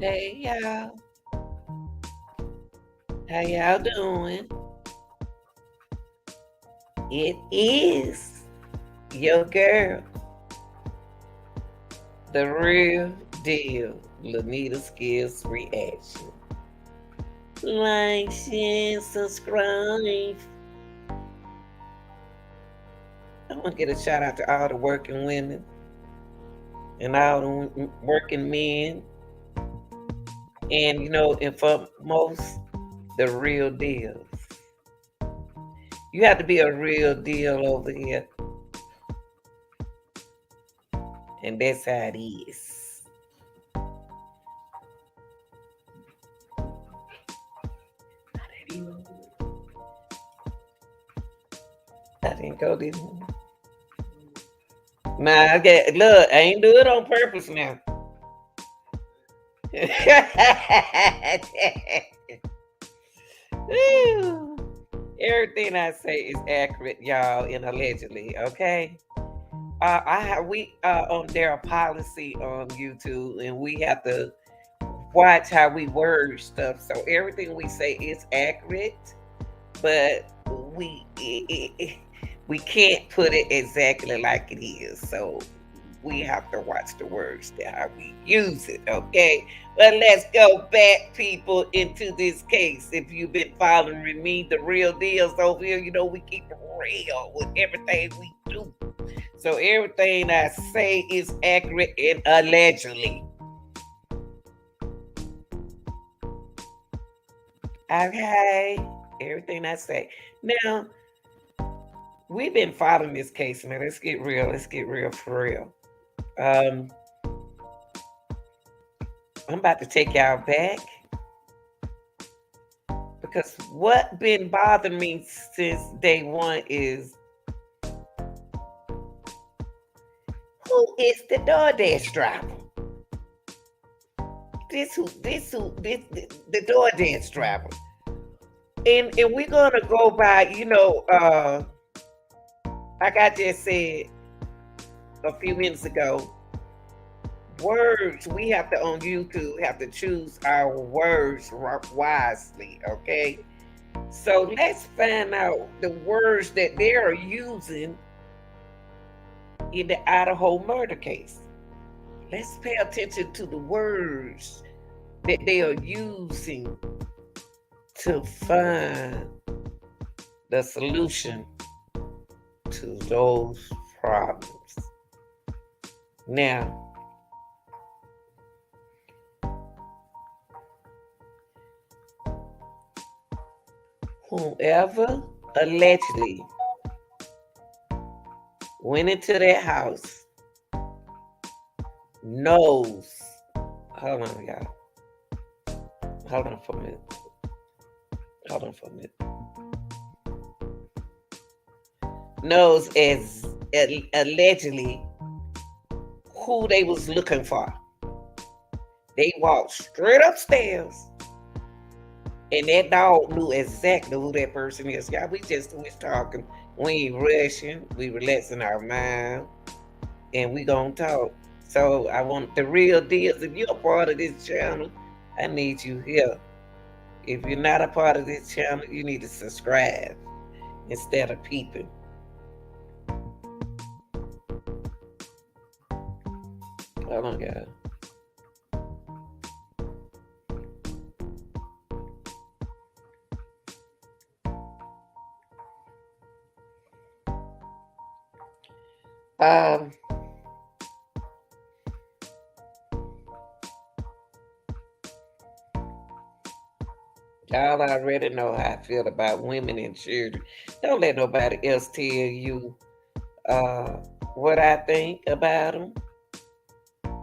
Hey y'all, how y'all doing? It is your girl, the real deal, Lanita Skills Reaction. Like, share, subscribe. I want to get a shout out to all the working women and all the working men, and and for most, the real deals. You have to be a real deal over here, and that's how it is. I didn't go this. Nah, I get look. I ain't do it on purpose now. Woo. Everything I say is accurate, y'all, and allegedly. Okay. We on their policy on YouTube, and we have to watch how we word stuff. So everything we say is accurate, but we we can't put it exactly like it is. So we have to watch the words that how we use it. Okay, but let's go back, people, into this case. If you've been following me, the real deals over here, we keep it real with everything we do. So everything I say is accurate and allegedly. Okay, everything I say. Now, we've been following this case, man. Let's get real. Let's get real for real. Um, I'm about to take y'all back because what been bothering me since day one is who is the DoorDash driver? This the DoorDash driver. And we're gonna go by, like I just said a few minutes ago, words we have to on YouTube have to choose our words wisely, okay? So let's find out the words that they are using in the Idaho murder case. Let's pay attention to the words that they are using to find the solution to those problems. Now, whoever allegedly went into that house knows. Hold on, y'all. Hold on for a minute. Hold on for a minute. Knows as allegedly who they was looking for. They walked straight upstairs, and that dog knew exactly who that person is. Y'all, we just was talking. We ain't rushing. We relaxing our mind, and we gonna talk. So I want the real deals. If you're a part of this channel, I need you here. If you're not a part of this channel, you need to subscribe instead of peeping. Oh my God. Um, y'all already know how I feel about women and children. Don't let nobody else tell you uh, what I think about them.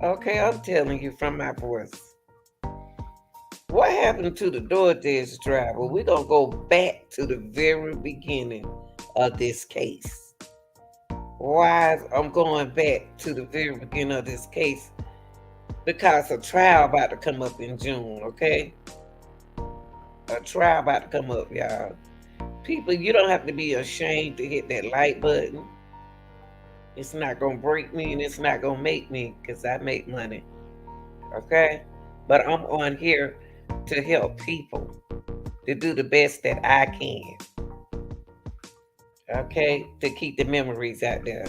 Okay, I'm telling you from my voice. What happened to the DoorDash driver? We're going to go back to the very beginning of this case. Why I'm going back to the very beginning of this case? Because a trial about to come up in June, okay? A trial about to come up, y'all. People, you don't have to be ashamed to hit that like button. It's not going to break me and it's not going to make me because I make money, okay? but I'm on here to help people to do the best that I can. Okay, to keep the memories out there.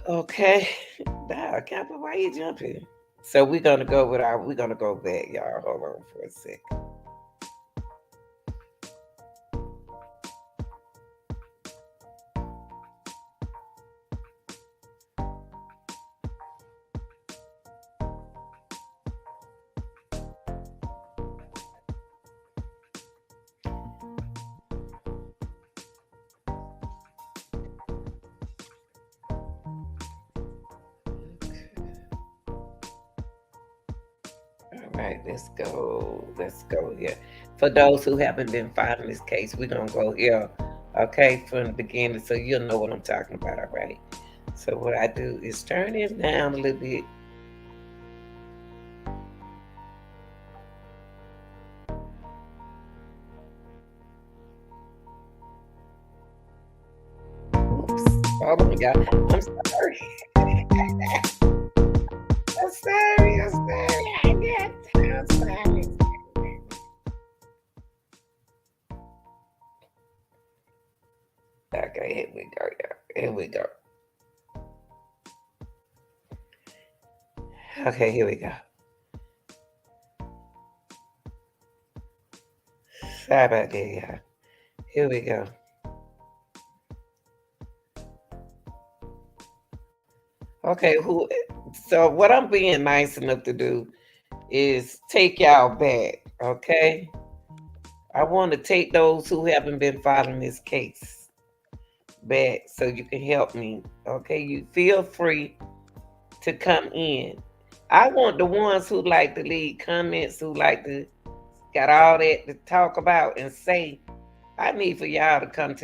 Okay, nah, Captain, why you jumping? So we're gonna go back, y'all. Hold on for a second. All right, let's go. Let's go here. For those who haven't been following this case, we're gonna go here, okay, from the beginning, so you'll know what I'm talking about. All right. So what I do is turn this down a little bit. Oops. Hold on, y'all. I'm sorry. I'm sorry. I'm sorry. I'm sorry. Okay, here we go, y'all. Here we go. Okay, here we go. Sorry about that, y'all. Here we go. Okay, who? So what I'm being nice enough to do is take y'all back. Okay, I want to take those who haven't been following this case back, so you can help me. Okay, you feel free to come in. I want the ones who like to leave comments, who like to got all that to talk about and say. I need for y'all to come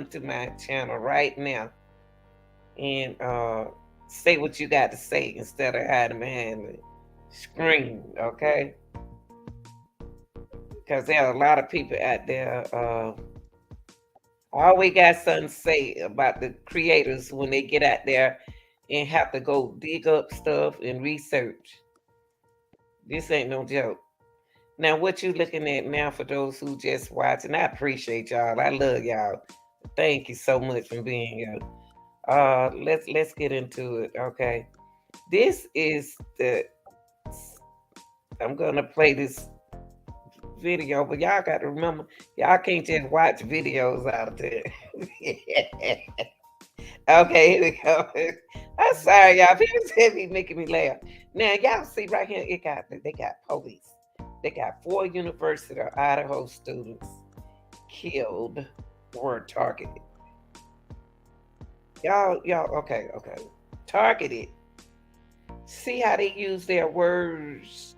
to my channel right now and say what you got to say instead of hiding behind the screen, okay? Because there are a lot of people out there always got something to say about the creators when they get out there and have to go dig up stuff and research. This ain't no joke. Now, what you looking at now for those who just watching? I appreciate y'all. I love y'all. Thank you so much for being here. Let's get into it. Okay, this is the. I'm gonna play this video, but y'all got to remember, y'all can't just watch videos out there. Okay, here we go. I'm sorry, y'all. People say be making me laugh. Now, y'all see right here, they got police. They got 4 University of Idaho students killed or targeted. Y'all, okay. Targeted. See how they use their words.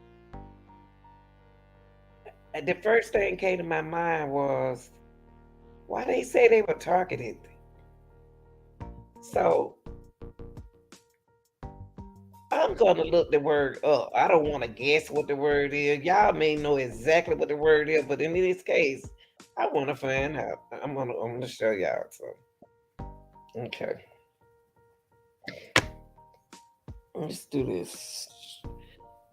The first thing came to my mind was why they say they were targeted. So I'm gonna look the word up. I don't want to guess what the word is. Y'all may know exactly what the word is, but in this case, I want to find out. I'm gonna show y'all. So okay, let's do this.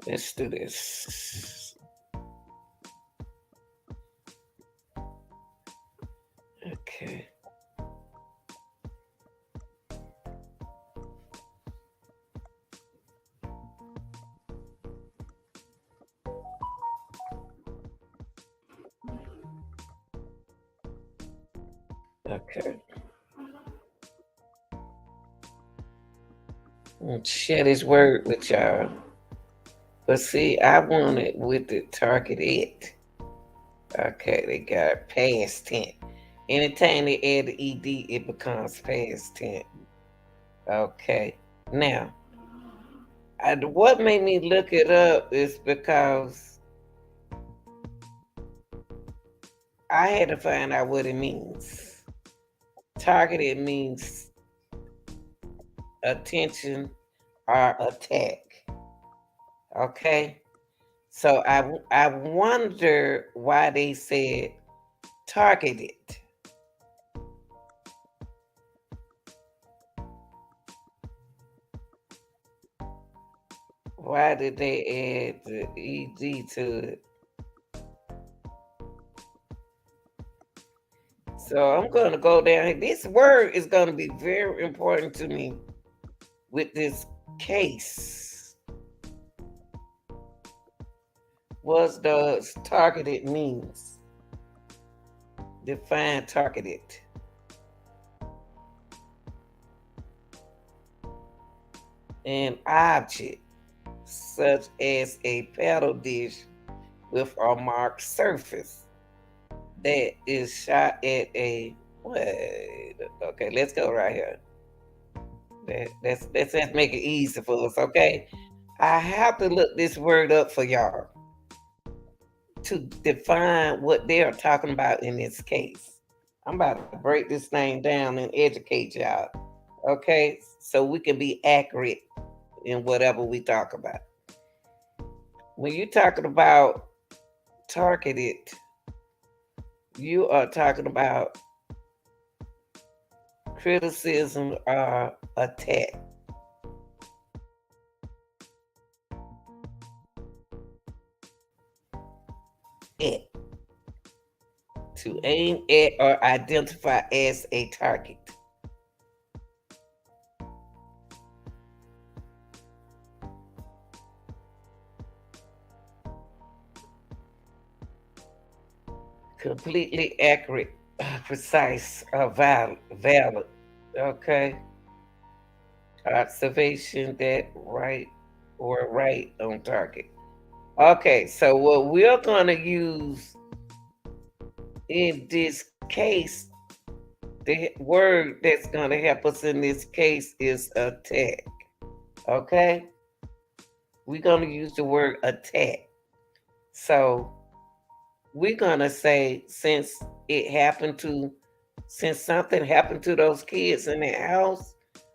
Let's do this. Okay. Okay. Share this word with y'all. But see, I want it with the targeted. Okay, they got past tense. Anytime they add the ed, it becomes past tense. Okay. Now, what made me look it up is because I had to find out what it means. Targeted means attention or attack. Okay. So I wonder why they said targeted. Why did they add the ed to it? So I'm gonna go down here. This word is gonna be very important to me with this case. What does targeted means? Define targeted. An object such as a paddle dish with a marked surface that is shot at a wait. Okay, let's go right here. Let's make it easy for us, okay? I have to look this word up for y'all to define what they are talking about in this case. I'm about to break this thing down and educate y'all, okay? So we can be accurate in whatever we talk about. When you're talking about targeted, you are talking about criticism or attack. At, to aim at or identify as a target. Completely accurate, precise, valid. Okay. Observation that right or right on target. Okay, so what we're going to use in this case, the word that's going to help us in this case is attack. Okay? We're going to use the word attack. So we're going to say since something happened to those kids in their house,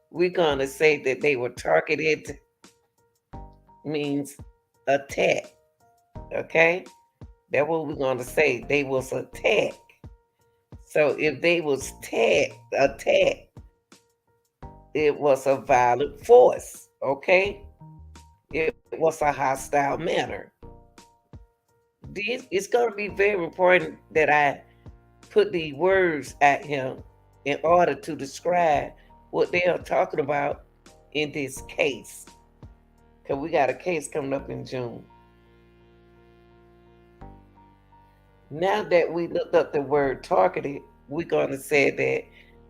we're going to say that they were targeted means attack. Okay? That's what we're going to say. They was attacked. So if they was attacked, it was a violent force. Okay? It was a hostile manner. It's going to be very important that I put the words at him in order to describe what they are talking about in this case. Because we got a case coming up in June. Now that we looked up the word targeted, we're going to say that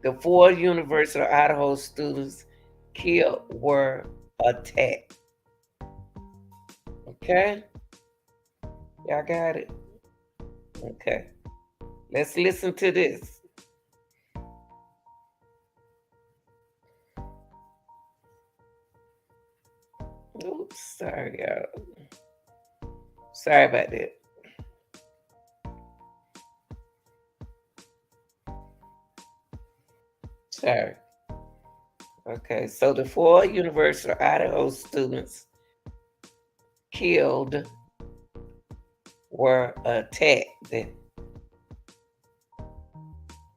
the four University of Idaho students killed were attacked. Okay? Y'all got it? Okay. Let's listen to this. Oops, sorry, y'all. Sorry about that. Sorry. Okay, so the four University of Idaho students killed were attacked,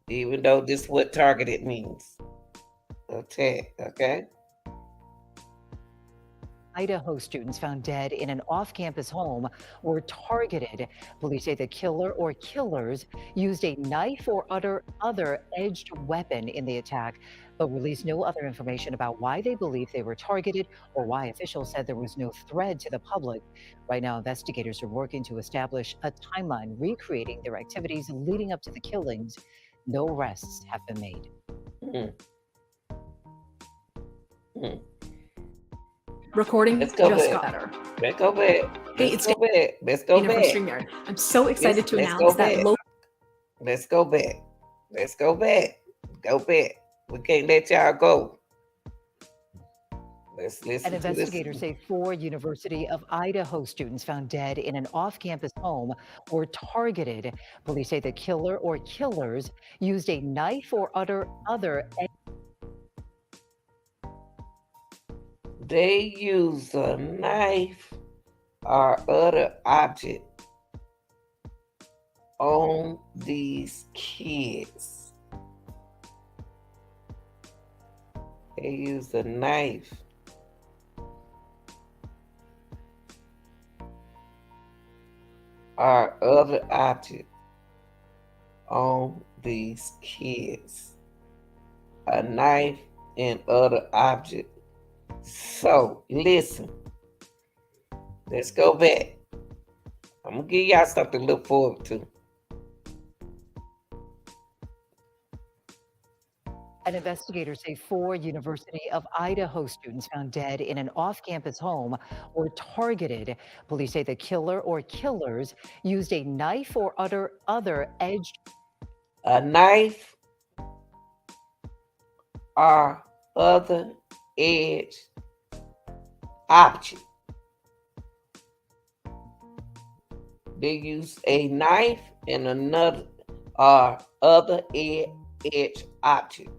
even though this is what targeted means. Attack, okay? Idaho students found dead in an off campus home were targeted. Police say the killer or killers used a knife or other edged weapon in the attack, but released no other information about why they believe they were targeted or why officials said there was no threat to the public. Right now, investigators are working to establish a timeline recreating their activities leading up to the killings. No arrests have been made. Mm, mm. Recording Let's go just back. got better. Let's go back. Hey, Let's it's go back. Let's go Dana from back. StreamYard. I'm so excited to Let's announce go that back. Let's go back. Let's go back. Go back. We can't let y'all go. Let's And listen to this. investigators say four University of Idaho students found dead in an off campus home were targeted. Police say the killer or killers used a knife or other. They use a knife or other object on these kids. They use a knife or other object on these kids. A knife and other object. So listen, let's go back. I'm gonna give y'all something to look forward to. And investigators say four University of Idaho students found dead in an off-campus home were targeted. Police say the killer or killers used a knife or other edged A knife or other edge object. They use a knife and another or other edge object.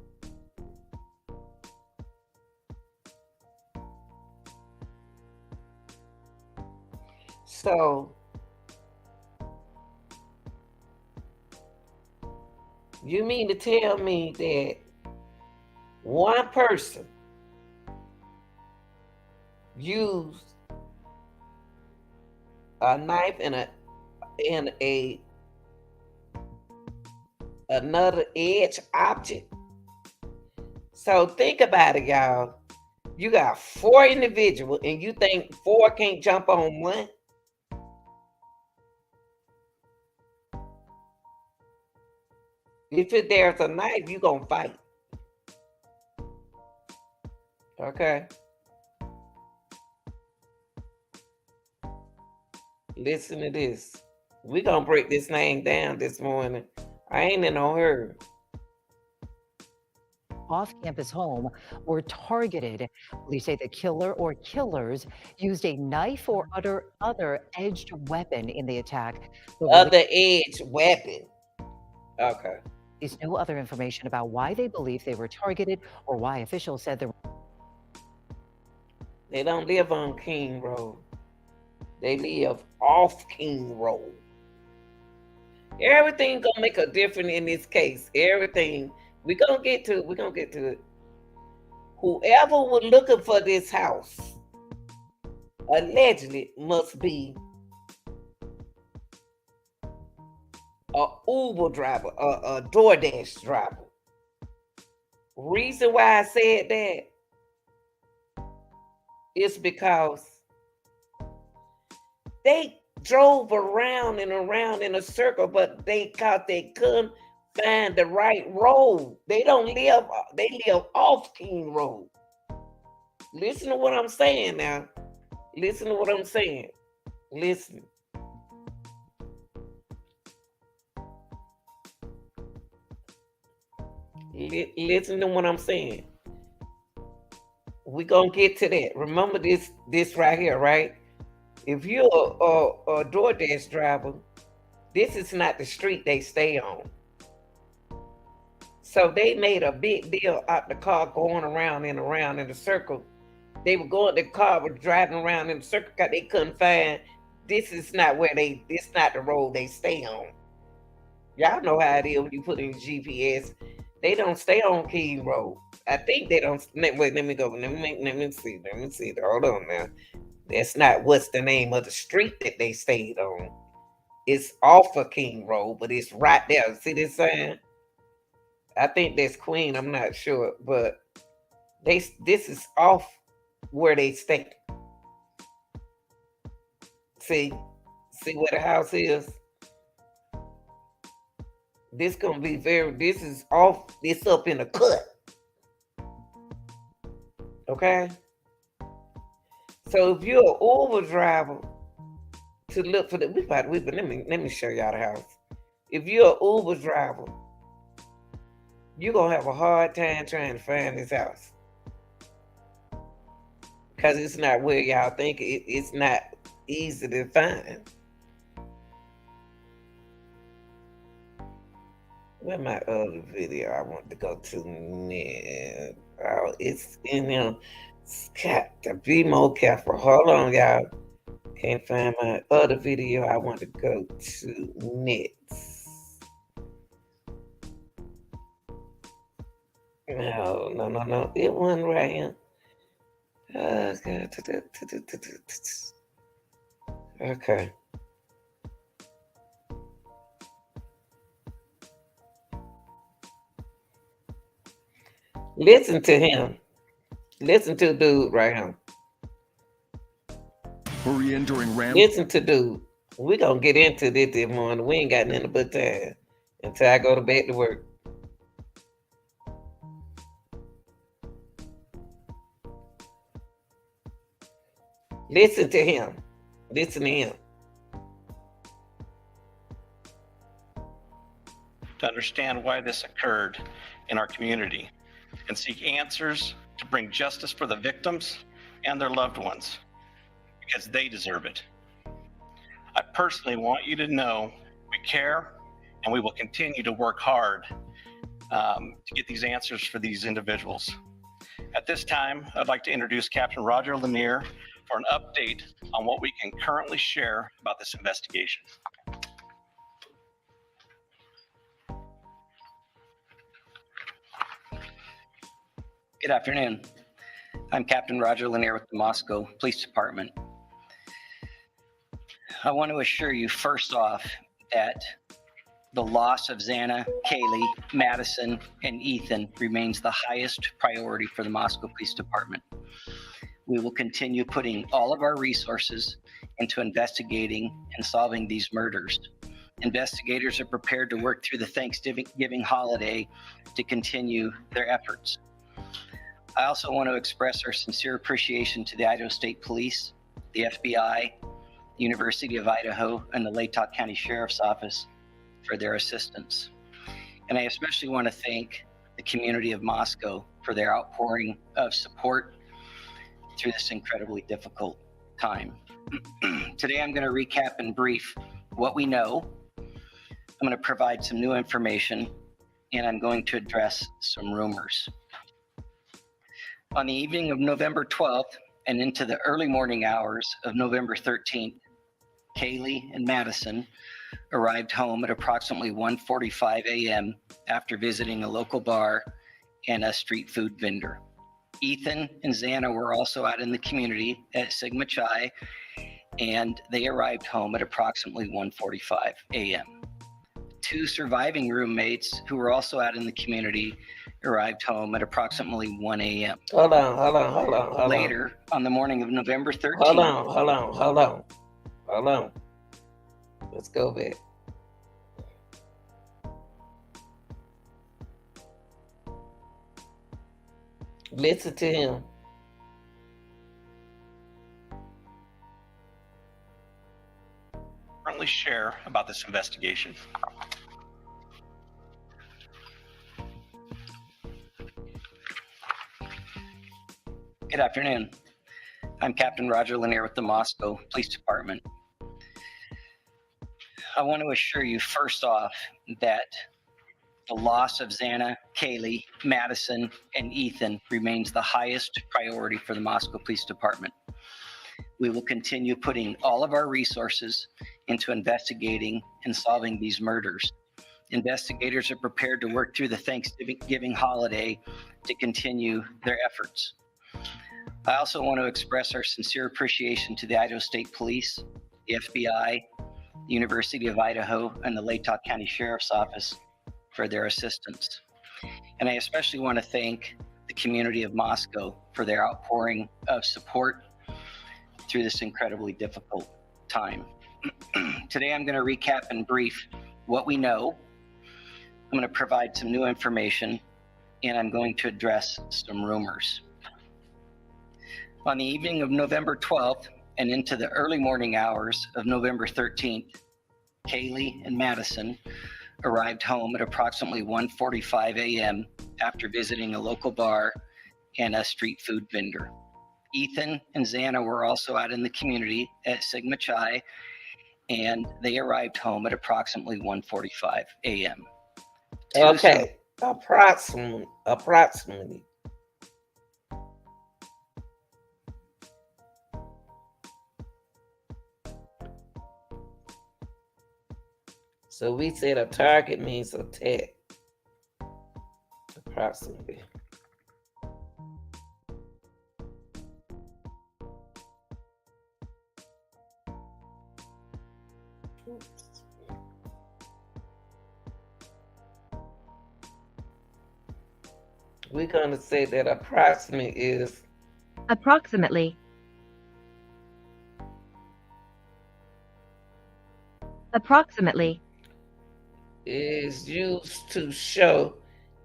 So you mean to tell me that one person used a knife and a another edge object? So think about it, y'all. You got four individuals, and you think four can't jump on one? There's a knife, you gonna fight. Okay. Listen to this. We gonna break this thing down this morning. I ain't in no hurry. off-campus home were targeted. Police say the killer or killers used a knife or other edged weapon in the attack. The Other edge weapon. Okay. release no other information about why they believe they were targeted or why officials said the They don't live on King Road. They live off King Road. Everything gonna make a difference in this case. Everything. We gonna get to it. We gonna get to it. Whoever was looking for this house allegedly must be a Uber driver, a DoorDash driver. Reason why I said that is because they drove around and around in a circle, but they couldn't find the right road. They don't live. They live off King Road. Listen to what I'm saying now. Listen to what I'm saying. Listen. Listen to what I'm saying. We gonna get to that. Remember this right here, right? If you're a DoorDash driver, this is not the street they stay on. So they made a big deal out the car going around and around in a circle. They were going, the car was driving around in a circle because they couldn't find, this not the road they stay on. Y'all know how it is when you put in GPS. They don't stay on King Road. I think they don't. Wait, let me go. Let me see. Let me see. Hold on now. That's not what's the name of the street that they stayed on. It's off of King Road, but it's right there. See this sign? I think that's Queen. I'm not sure, but this is off where they stay. See, see where the house is. This gonna be very. This is off. It's up in a cut. Okay. So if you're an Uber driver to look for the, let me show y'all the house. If you're an Uber driver, you're gonna have a hard time trying to find this house because it's not where y'all think it's not easy to find. Where my other video I want to go to next? Oh, it's in there. It's got to be more careful. Hold on, y'all. Can't find my other video I want to go to next. No. It wasn't right here. Okay. Okay. Listen to him. Listen to dude right here. Hurry in during Ram. Listen to dude. We gonna get into this morning. We ain't got nothing but time until I go to back to work. Listen to him. Listen to him. To understand why this occurred in our community and seek answers to bring justice for the victims and their loved ones because they deserve it. I personally want you to know we care and we will continue to work hard to get these answers for these individuals. At this time, I'd like to introduce Captain Roger Lanier for an update on what we can currently share about this investigation. Good afternoon. I'm Captain Roger Lanier with the Moscow Police Department. I want to assure you first off that the loss of Xana, Kaylee, Madison, and Ethan remains the highest priority for the Moscow Police Department. We will continue putting all of our resources into investigating and solving these murders. Investigators are prepared to work through the Thanksgiving holiday to continue their efforts. I also want to express our sincere appreciation to the Idaho State Police, the FBI, the University of Idaho, and the Latah County Sheriff's Office for their assistance. And I especially want to thank the community of Moscow for their outpouring of support through this incredibly difficult time. Today, I'm going to recap in brief what we know. I'm going to provide some new information, and I'm going to address some rumors. On the evening of November 12th and into the early morning hours of November 13th, Kaylee and Madison arrived home at approximately 1:45 a.m. after visiting a local bar and a street food vendor. Ethan and Xana were also out in the community at Sigma Chi, and they arrived home at approximately 1:45 a.m. Two surviving roommates who were also out in the community arrived home at approximately 1 a.m. Hold on. Later, on the morning of November 13th. Hold on. Let's go back. Listen to him. Currently share about this investigation. Good afternoon. I'm Captain Roger Lanier with the Moscow Police Department. I want to assure you first off that the loss of Xana, Kaylee, Madison, and Ethan remains the highest priority for the Moscow Police Department. We will continue putting all of our resources into investigating and solving these murders. Investigators are prepared to work through the Thanksgiving holiday to continue their efforts. I also want to express our sincere appreciation to the Idaho State Police, the FBI, the University of Idaho, and the Latah County Sheriff's Office for their assistance. And I especially want to thank the community of Moscow for their outpouring of support through this incredibly difficult time. Today, I'm going to recap in brief what we know. I'm going to provide some new information, and I'm going to address some rumors. On the evening of November 12th and into the early morning hours of November 13th, Kaylee and Madison arrived home at approximately 1:45 a.m. after visiting a local bar and a street food vendor. Ethan and Xana were also out in the community at Sigma Chi, and they arrived home at approximately 1:45 a.m. Okay. Approximately. So we said a target means attack. Approximately. We're gonna say that approximate is Approximately. Approximately. used to show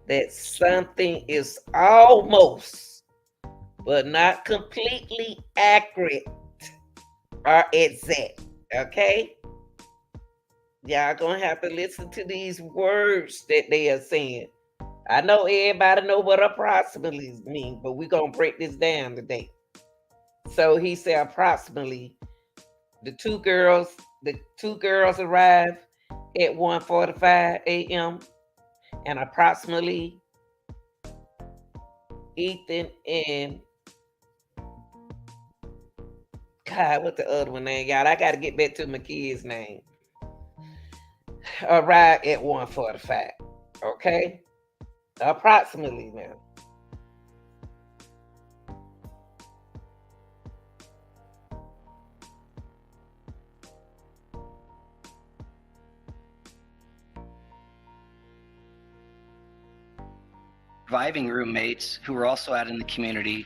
that something is almost but not completely accurate or exact. Okay? Y'all gonna have to listen to these words that they are saying. I know everybody know what approximately mean, but we're gonna break this down today. So he said approximately the two girls arrived at 1:45 a.m. and approximately Ethan and God, what the other one name? Y'all, I gotta get back to my kid's name. Arrived at 1:45. Okay? Approximately now. Surviving roommates who were also out in the community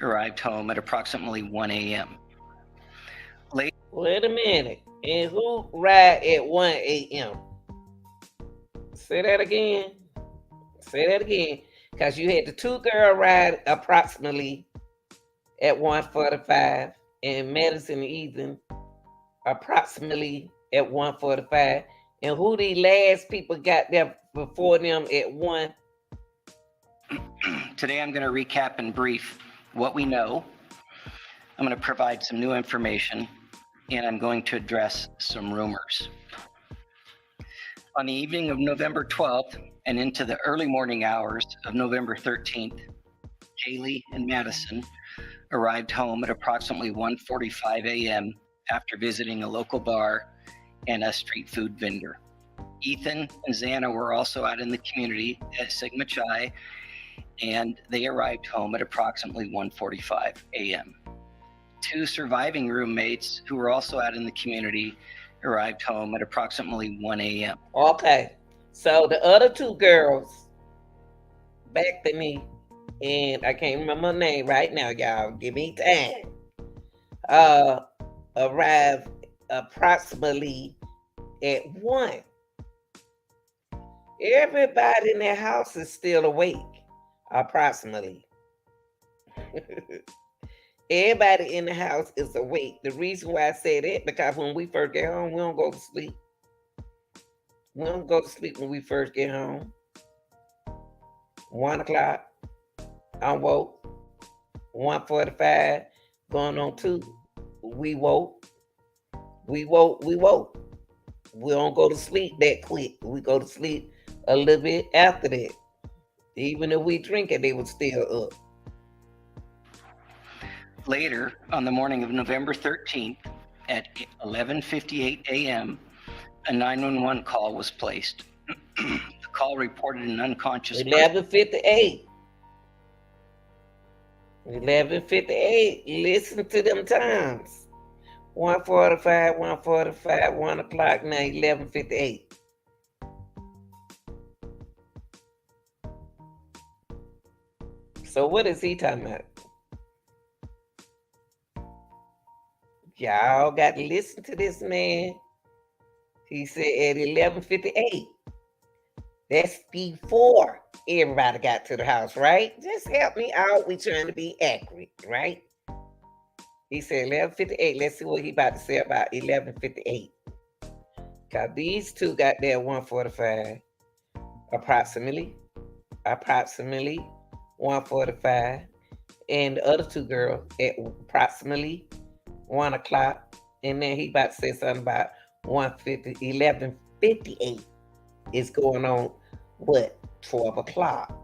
arrived home at approximately 1 a.m. Wait a minute. And who ride at 1 a.m.? Say that again. Say that again. Because you had the two girl ride approximately at 1:45 and Madison and Ethan approximately at 1:45. And who the last people got there before them at 1? Today I'm going to recap in brief what we know. I'm going to provide some new information, and I'm going to address some rumors. On the evening of November 12th and into the early morning hours of November 13th, Kaylee and Madison arrived home at approximately 1:45 a.m. after visiting a local bar and a street food vendor. Ethan and Xana were also out in the community at Sigma Chi, and they arrived home at approximately 1:45 a.m. Two surviving roommates who were also out in the community arrived home at approximately 1 a.m. Okay. So the other two girls back to me, and I can't remember her name right now, y'all. Give me time. Uh arrived approximately at 1. Everybody in their house is still awake, approximately. Everybody in the house is awake. The reason why I say that, because when we first get home, we don't go to sleep. We don't go to sleep when we first get home. 1 o'clock, I'm woke. 1:45, going on 2. We woke. We woke. We woke. We don't go to sleep that quick. We go to sleep a little bit after that. Even if we drink it, they were still up. Later, on the morning of November 13th at 11:58 a.m., a 911 call was placed. The call reported an unconscious person. 11:58. 11:58. Listen to them times. 1:45, 1:45, 1 o'clock, now 11:58. So what is he talking about? Y'all got to listen to this man. He said at 11:58. That's before everybody got to the house, right? Just help me out. We trying to be accurate, right? He said 11:58. Let's see what he about to say about 11:58. Cause these two got there 1:45, approximately 1:45, and the other two girls at approximately 1 o'clock. And then he about to say something about 11:58 is going on what, 12 o'clock.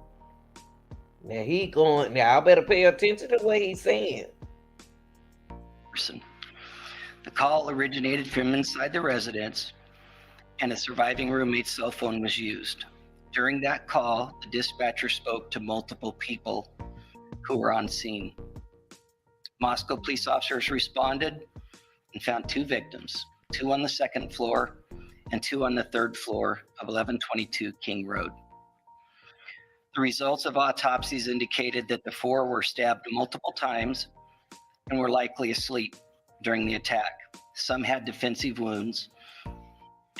Now he going, now I better pay attention to what he's saying. The call originated from inside the residence, and a surviving roommate's cell phone was used. During that call, the dispatcher spoke to multiple people who were on scene. Moscow police officers responded and found 2 victims, 2 on the 2nd floor and 2 on the 3rd floor of 1122 King Road. The results of autopsies indicated that the four were stabbed multiple times and were likely asleep during the attack. Some had defensive wounds,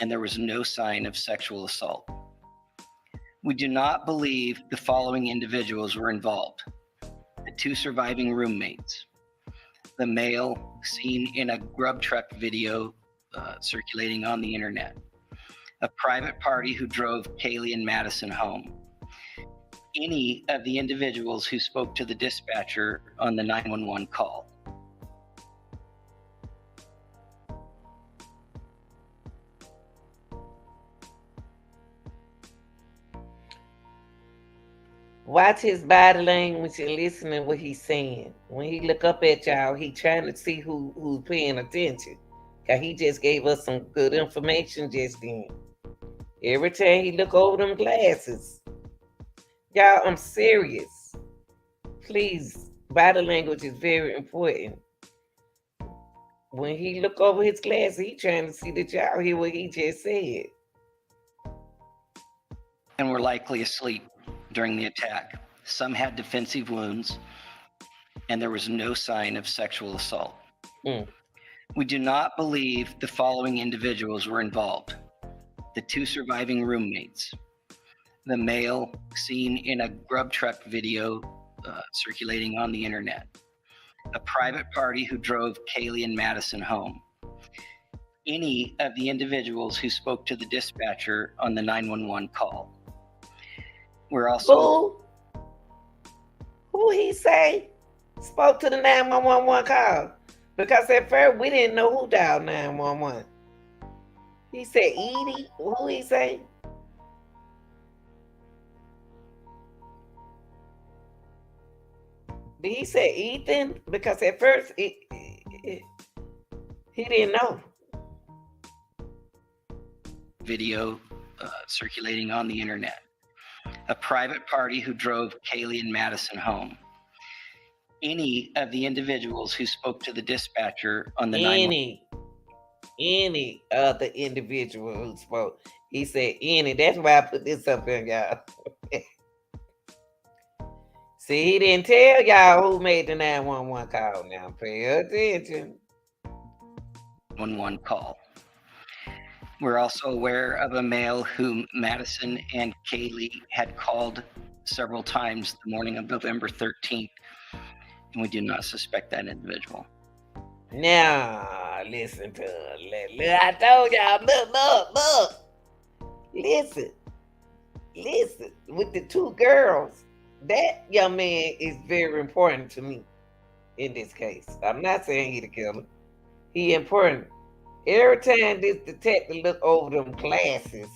and there was no sign of sexual assault. We do not believe the following individuals were involved: the two surviving roommates, the male seen in a grub truck video circulating on the internet, a private party who drove Kaylee and Madison home, any of the individuals who spoke to the dispatcher on the 911 call. Watch his body language and listen to what he's saying. When he look up at y'all, he trying to see who's paying attention. Cause he just gave us some good information just then. Every time he look over them glasses. Y'all, I'm serious. Please, body language is very important. When he look over his glasses, he trying to see that y'all hear what he just said. And were likely asleep during the attack. Some had defensive wounds, and there was no sign of sexual assault. Mm. We do not believe the following individuals were involved: the two surviving roommates, the male seen in a grub truck video circulating on the internet, a private party who drove Kaylee and Madison home, any of the individuals who spoke to the dispatcher on the 911 call. We're also Who he say spoke to the 911 call? Because at first we didn't know who dialed 911. He said Edie. Who he say? Did he say Ethan? Because at first he didn't know. video circulating on the internet, a private party who drove Kaylee and Madison home, any of the individuals who spoke to the dispatcher on the 911. Any other individual who spoke. He said any. That's why I put this up here, y'all. See, he didn't tell y'all who made the 911 call. Now pay attention. 911 call. We're also aware of a male whom Madison and Kaylee had called several times the morning of November 13th, and we do not suspect that individual. Now, listen to her. I told y'all, look. Listen. With the two girls, that young man is very important to me in this case. I'm not saying he the killer. He important. Every time this detective look over them glasses,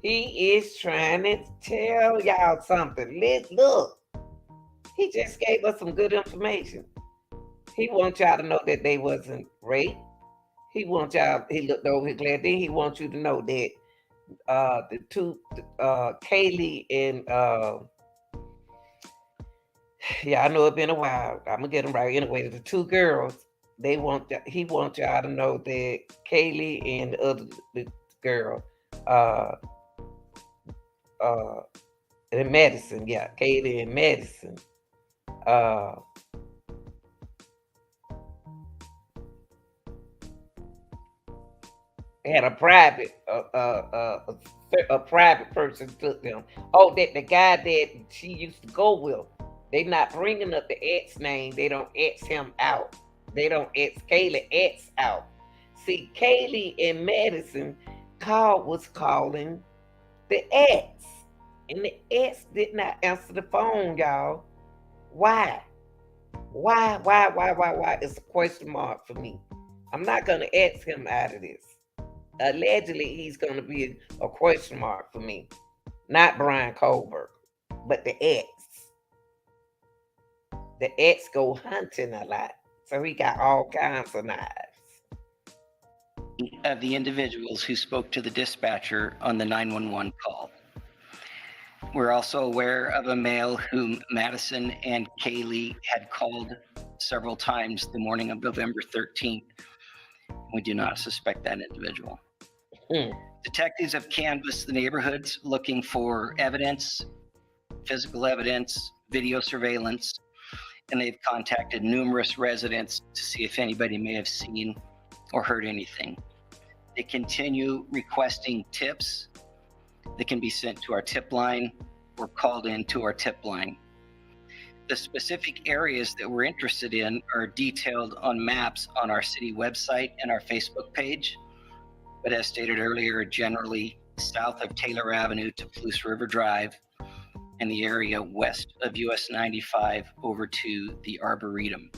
he is trying to tell y'all something. Look, he just gave us some good information. He wants y'all to know that they wasn't raped. He wants y'all. He looked over his glass. Then he wants you to know that the two, Kaylee and yeah, I know it's been a while. I'm gonna get them right anyway. The two girls. He wants y'all to know that Kaylee and the girl, uh, and Madison, yeah, Kaylee and Madison, uh, had a private person took them. Oh, that the guy that she used to go with. They not bringing up the ex name. They don't X him out. They don't X Kaylee X out. See, Kaylee and Madison was calling the ex, and the ex did not answer the phone, y'all. Why? Why? It's a question mark for me. I'm not gonna X him out of this. Allegedly, he's gonna be a question mark for me. Not Brian Colbert, but the ex. The ex go hunting a lot. So he got all kinds of knives. Of the individuals who spoke to the dispatcher on the 911 call. We're also aware of a male whom Madison and Kaylee had called several times the morning of November 13th. We do not suspect that individual. Detectives have canvassed the neighborhoods looking for evidence physical evidence, video surveillance, and they've contacted numerous residents to see if anybody may have seen or heard anything. They continue requesting tips that can be sent to our tip line or called in to our tip line. The specific areas that we're interested in are detailed on maps on our city website and our Facebook page, but as stated earlier, generally south of Taylor Avenue to Palouse River Drive and the area west of US 95 over to the Arboretum.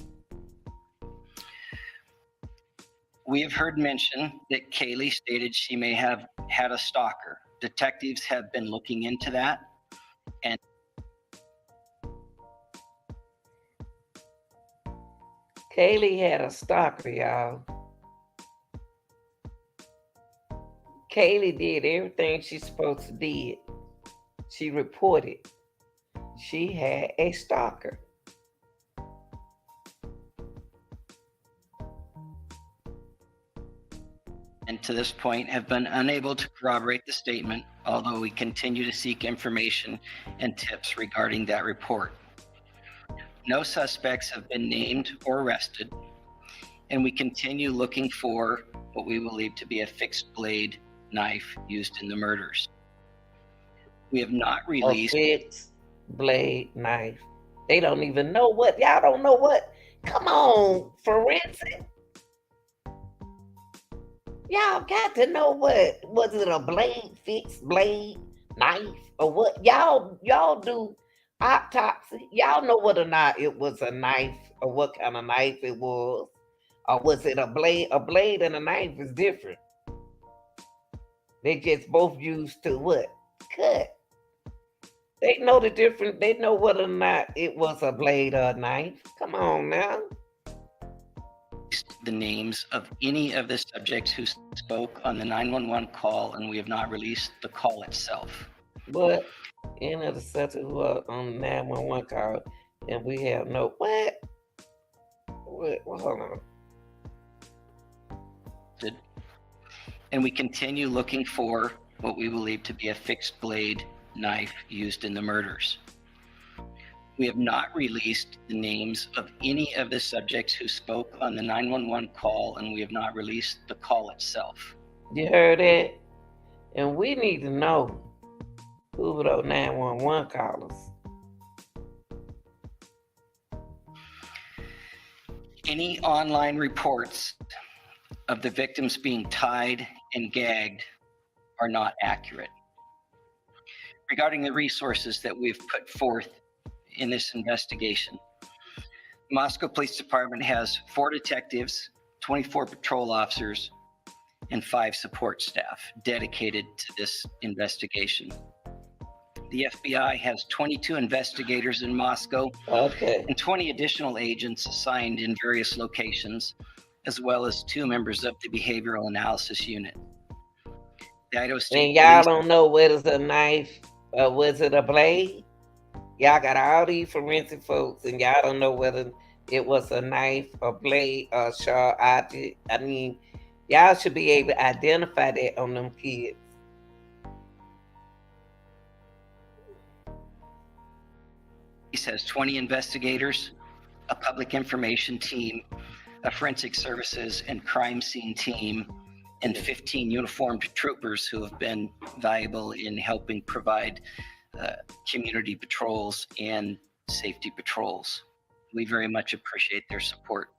We have heard mention that Kaylee stated she may have had a stalker. Detectives have been looking into that. And Kaylee had a stalker, y'all. Kaylee did everything she's supposed to do. She reported she had a stalker. to this point have been unable to corroborate the statement, although we continue to seek information and tips regarding that report. No suspects have been named or arrested, and we continue looking for what we believe to be a fixed blade knife used in the murders. We have not A released. fixed blade knife. They don't even know what. Y'all don't know what. Come on, forensic. Y'all got to know what. Was it a blade, fixed blade knife, or what? Y'all do autopsy. Y'all know whether or not it was a knife or what kind of knife it was, or was it a blade? A blade and a knife is different. They just both used to what? Cut. They know the difference. They know whether or not it was a blade or a knife. Come on now. The names of any of the subjects who spoke on the 911 call, and we have not released the call itself. But any of the subjects who are on the 911 call, and we have no what? Well, hold on. And we continue looking for what we believe to be a fixed blade knife used in the murders. We have not released the names of any of the subjects who spoke on the 911 call, and we have not released the call itself. You heard that? And we need to know who were those 911 callers. Any online reports of the victims being tied and gagged are not accurate. Regarding the resources that we've put forth in this investigation, the Moscow Police Department has 4 detectives, 24 patrol officers, and 5 support staff dedicated to this investigation. The FBI has 22 investigators in Moscow, Okay. and 20 additional agents assigned in various locations, as well as 2 members of the Behavioral Analysis Unit. The Idaho State And y'all Police. don't know whether it's a knife or was it a blade? Y'all got all these forensic folks, and y'all don't know whether it was a knife, a blade, or a sharp object. I mean, y'all should be able to identify that on them kids. Police has 20 investigators, a public information team, a forensic services and crime scene team, and 15 uniformed troopers who have been valuable in helping provide community patrols and safety patrols. We very much appreciate their support.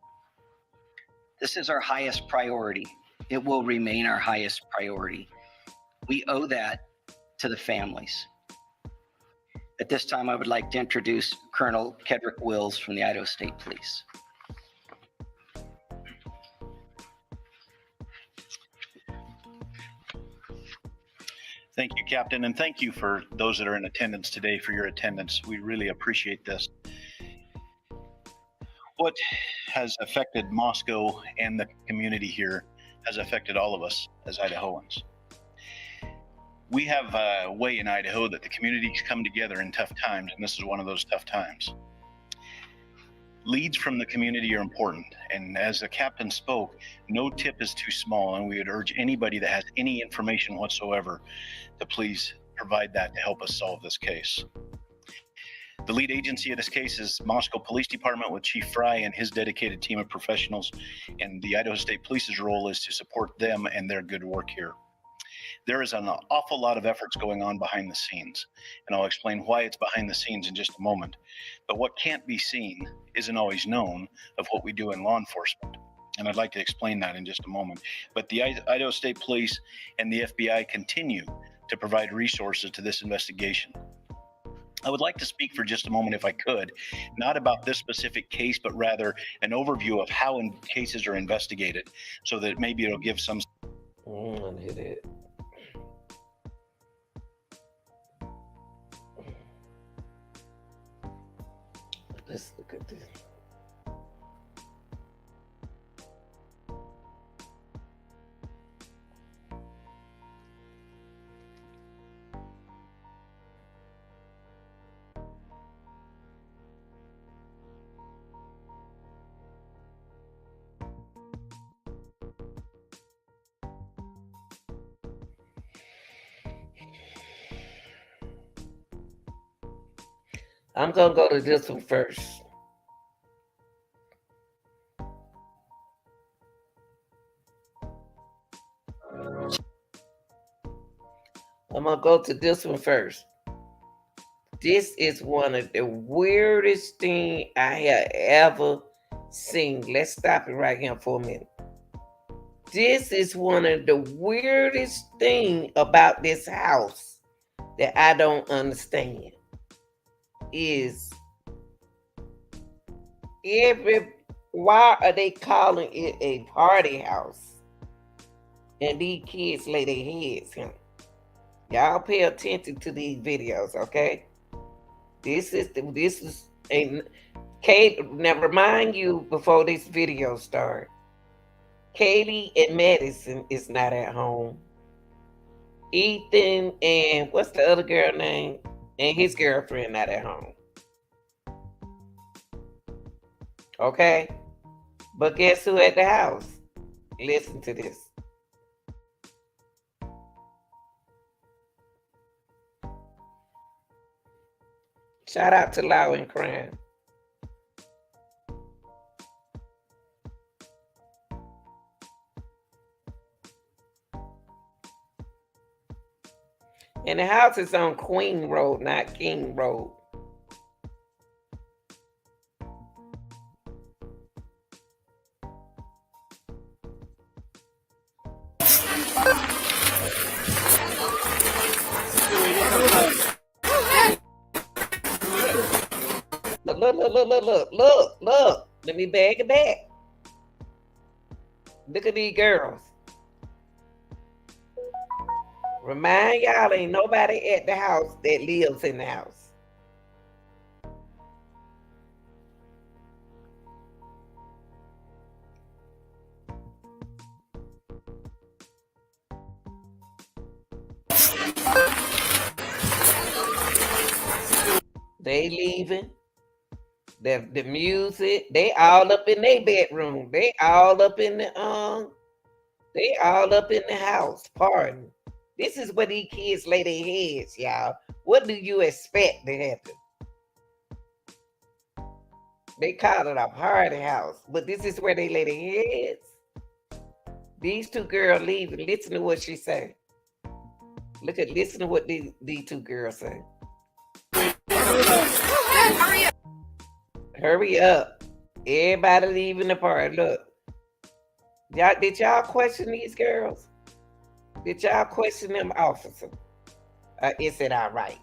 This is our highest priority. It will remain our highest priority. We owe that to the families. At this time, I would like to introduce Colonel Kedrick Wills from the Idaho State Police. Thank you, Captain, and thank you for those that are in attendance today for your attendance. We really appreciate this. What has affected Moscow and the community here has affected all of us as Idahoans. We have a way in Idaho that the communities come together in tough times, and this is one of those tough times. Leads from the community are important, and as the captain spoke, no tip is too small, and we would urge anybody that has any information whatsoever to please provide that to help us solve this case. The lead agency of this case is Moscow Police Department with Chief Fry and his dedicated team of professionals, and the Idaho State Police's role is to support them and their good work here. There is an awful lot of efforts going on behind the scenes, and I'll explain why it's behind the scenes in just a moment. But what can't be seen isn't always known of what we do in law enforcement, and I'd like to explain that in just a moment. But the Idaho State Police and the FBI continue to provide resources to this investigation. I would like to speak for just a moment, if I could, not about this specific case, but rather an overview of how cases are investigated, so that maybe it'll give some. Hit it. Let's look at this. I'm gonna go to this one first. I'm gonna go to this one first. This is one of the weirdest things I have ever seen. Let's stop it right here for a minute. This is one of the weirdest things about this house that I don't understand. Is why are they calling it a party house? And these kids lay their heads here. Y'all pay attention to these videos, okay? This is a Kate. Now remind you before this video start. Kaylee and Madison is not at home. Ethan and what's the other girl name? And his girlfriend not at home. Okay? But guess who at the house? Listen to this. Shout out to Law and Crime. And the house is on Queen Road, not King Road. Look. Let me bag it back. Look at these girls. Remind y'all, ain't nobody at the house that lives in the house. They leaving. The music, they all up in their bedroom. They all up in the house partying. This is where these kids lay their heads, y'all. What do you expect to happen? They call it a party house, but this is where they lay their heads. These two girls leaving. Listen to what she say. Listen to what these two girls say. Hurry up. Everybody leaving the party. Look. Did y'all question these girls? Did y'all question them, officer? Is it all right?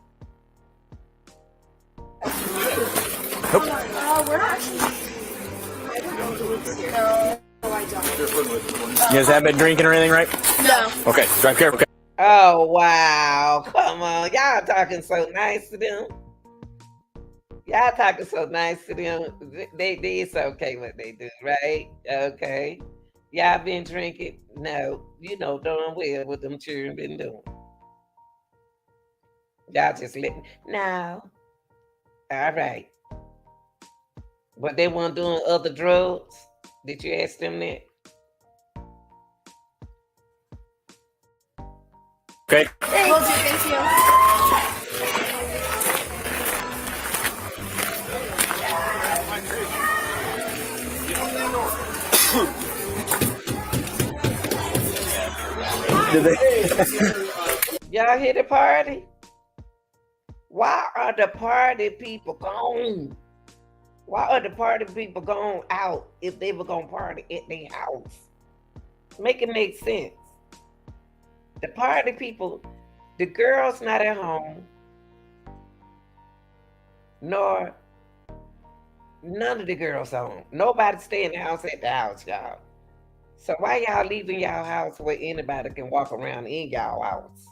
We're not. No, I don't. You guys haven't been drinking or anything, right? No. Okay, drive careful. Oh, wow. Come on. Y'all talking so nice to them. Y'all talking so nice to them. It's okay what they do, right? Okay. Y'all been drinking? No. You know darn well what them children been doing. Y'all just letting. No. All right. But they weren't doing other drugs? Did you ask them that? Okay. Thank you. Did they? Y'all hear the party? Why are the party people gone? Why are the party people gone out if they were gonna party at their house? Make it make sense. The party people, the girls not at home, nor none of the girls home. Nobody stay in the house at the house, y'all. So why y'all leaving y'all house where anybody can walk around in y'all house?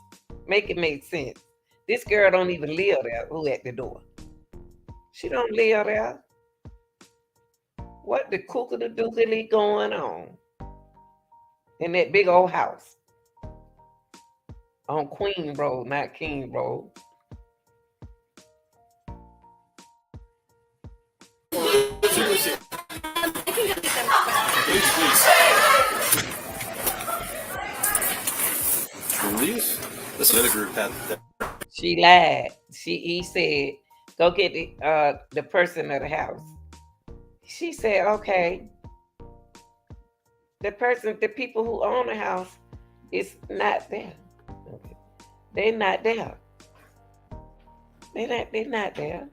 Make it make sense. This girl don't even live there. Who at the door? She don't live there. What the cookity-dookity going on in that big old house on Queen Road, not King Road? This other group had that. She lied. He said, go get the person of the house. She said, okay. The people who own the house is not there. Okay. They're not there. They're not there.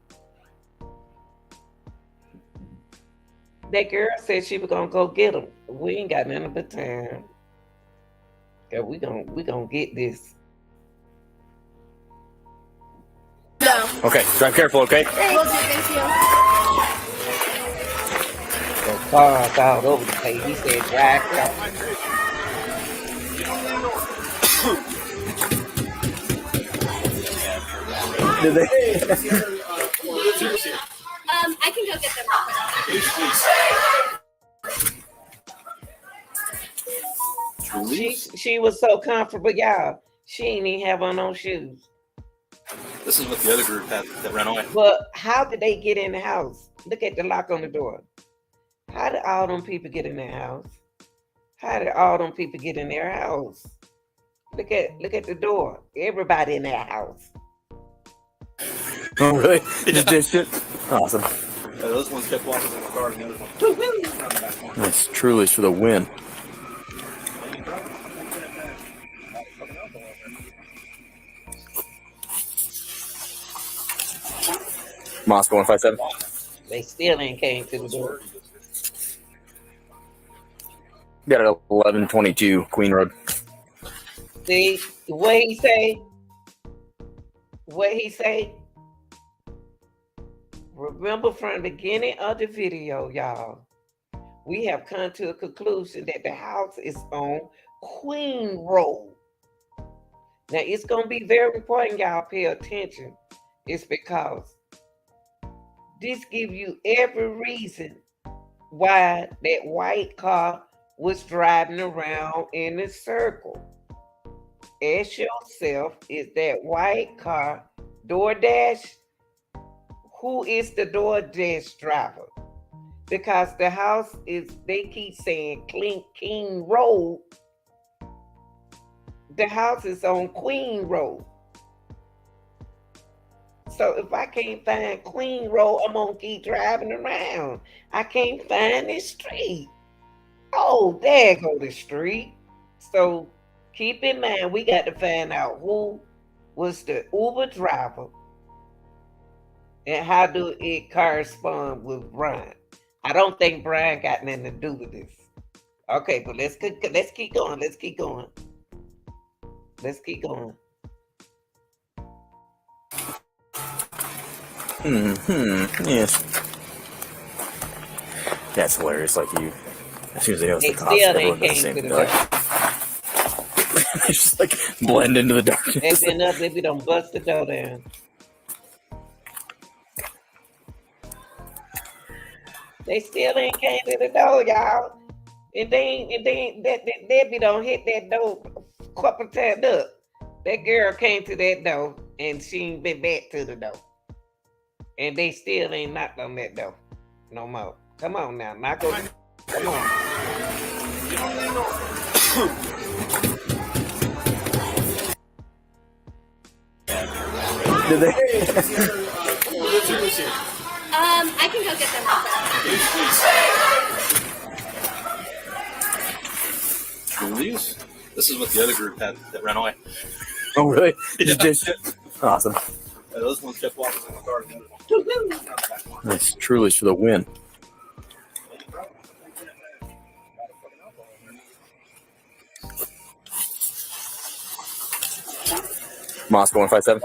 That girl said she was gonna go get them. We ain't got nothing but time. Cause we gonna get this. No. Okay, drive careful, okay? Will do, thank you. The cars all over the place. He said, drive out. Did they? I can go get them real quick. She was so comfortable, y'all. She ain't even have on no shoes. This is what the other group had that ran away. But how did they get in the house? Look at the lock on the door. How did all them people get in their house? How did all them people get in their house? Look at the door. Everybody in their house. Oh, really? They just did shit? Awesome. Those ones kept walking in the car, and the other one. Nice. Truly's for the win. Moscow 157. They still ain't came to the door. Got it at 1122 Queen Road. See what he say? What he say? Remember from the beginning of the video, y'all, we have come to a conclusion that the house is on Queen Road. Now it's gonna be very important, y'all pay attention. It's because this give you every reason why that white car was driving around in a circle. Ask yourself, is that white car DoorDash? Who is the DoorDash driver? Because the house is, they keep saying King Road. The house is on Queen Road. So if I can't find Queen Road, I'm gonna keep driving around. I can't find this street. Oh, there go the street. So keep in mind, we got to find out who was the Uber driver and how do it correspond with Brian. I don't think Brian got nothing to do with this. Okay, but let's keep going. Let's keep going. Let's keep going. Yes. That's hilarious. Like you, as soon as they know it's They the cops, still everyone ain't does the came same to the thing. door. They just like blend into the They darkness. been up, they be done bust the door down. They still ain't came to the door, y'all. And they be done hit that door couple times up. That girl came to that door and she ain't been back to the door. And they still ain't knocked on that door no more. Come on now, knock on. Come on. Did they? I can go get them real quick. This is what the other group had that ran away. Oh, really? Yeah. Awesome. Those ones kept walking in the car. Nice. Truly's for the win. Moscow 157.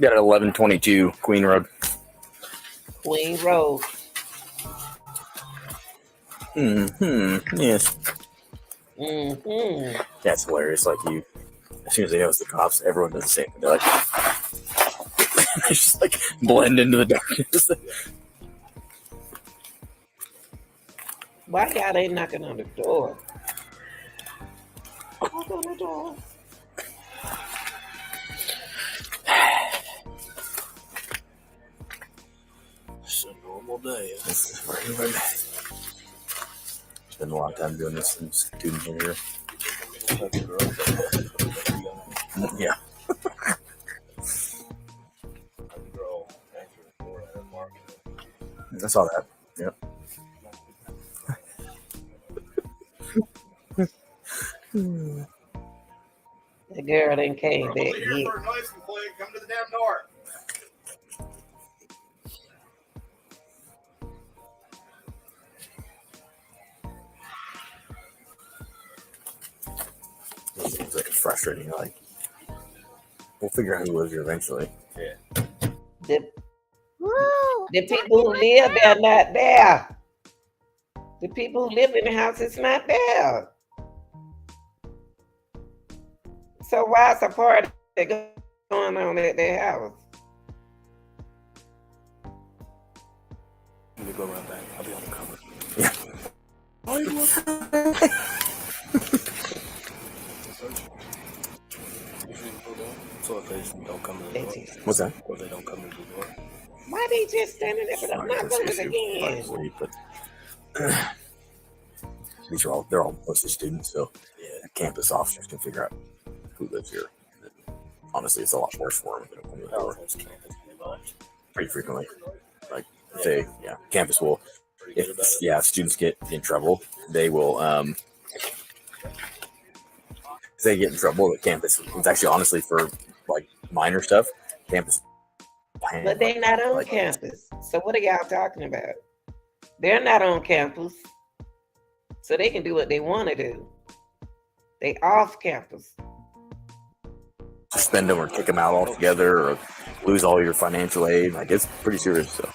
Got it 1122 Queen Road. Queen Road. Yes. Mm-hmm. That's hilarious. Like you, as soon as they notice the cops, everyone does the same. They're like, they just like blend into the darkness. Why y'all ain't knocking on the door? Knock on the door. It's a normal day. It's been a long time doing this since students in here. Yeah. I saw that. Yep. The girl didn't came back yet. Come to the damn door. It's like frustrating. Like, we'll figure out who lives here eventually. Yeah. The people who live there not there. The people who live in the house is not there. So why is a party going on at their house? Let me go around back. I'll be on the cover. Yeah. So if they don't come to the door, What's that? or they don't come to the door. Why they just standing there for the not doing it again? Sleep, but they're all mostly students, so yeah, campus officers can figure out who lives here. Honestly, it's a lot worse for them if they don't come to the door. Pretty frequently. Like, campus will, if students get in trouble, they will, if they get in trouble at campus, it's actually honestly for like minor stuff, campus. But they're not on campus. So what are y'all talking about? They're not on campus. So they can do what they want to do. They off campus. Suspend them or kick them out altogether or lose all your financial aid. Like, it's pretty serious. So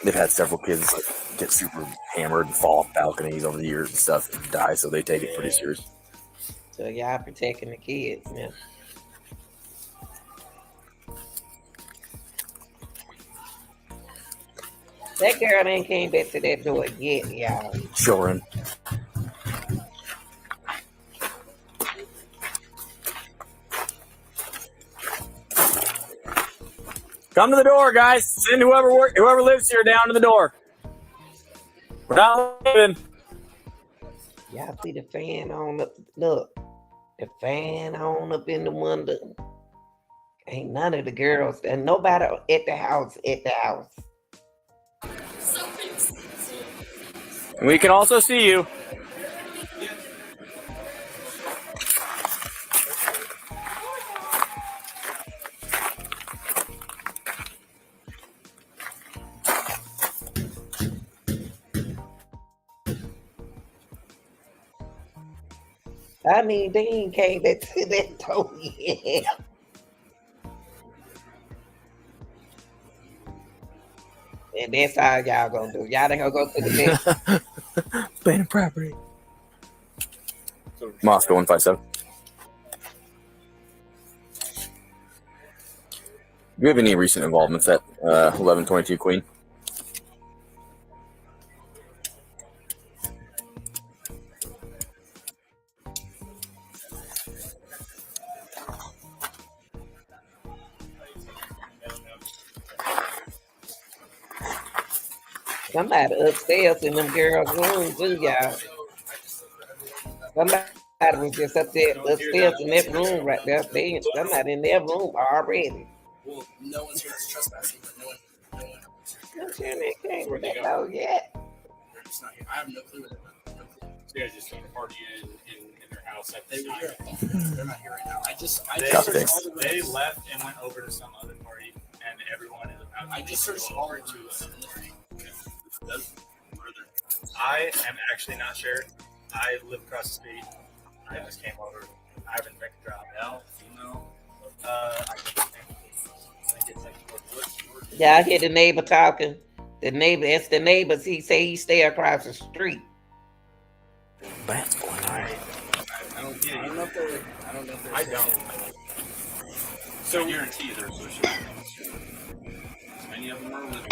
they've had several kids like get super hammered and fall off balconies over the years and stuff and die, so they take it pretty serious. So y'all protecting the kids now. That girl ain't came back to that door yet, y'all. Children. Come to the door, guys. Send whoever lives here down to the door. We're not leaving. Y'all see the fan on up? Look, the fan on up in the window. Ain't none of the girls and nobody at the house. We can also see you. I mean, they ain't came back to that door yet. And that's all y'all gonna do. Y'all ain't gonna go to the next. Abandoned property. Moscow 157. Do you have any recent involvements at 1122 Queen? Somebody upstairs in them girls' room too, y'all. Somebody was just up there upstairs in that room right there. Somebody in their room already. Well, no one's here that's trespassing, but no one. I'm sure they came Where'd they back go? out yet. They're just not here. I have no clue where they went. No clue. So you guys just started partying in their house at this time. They're not here right now. Got fixed. They left and went over to some other party, and everyone is about. I just searched all over to that's further. I am actually not sure. I live across the street. I just came over. I haven't been to drive out. I think it's like Yeah, I hear the neighbor talking. The neighbor, it's the neighbors. He say he stay across the street. That's going on. I don't get it. I don't know if they're. I don't. So I guarantee they're associated. Many of them are with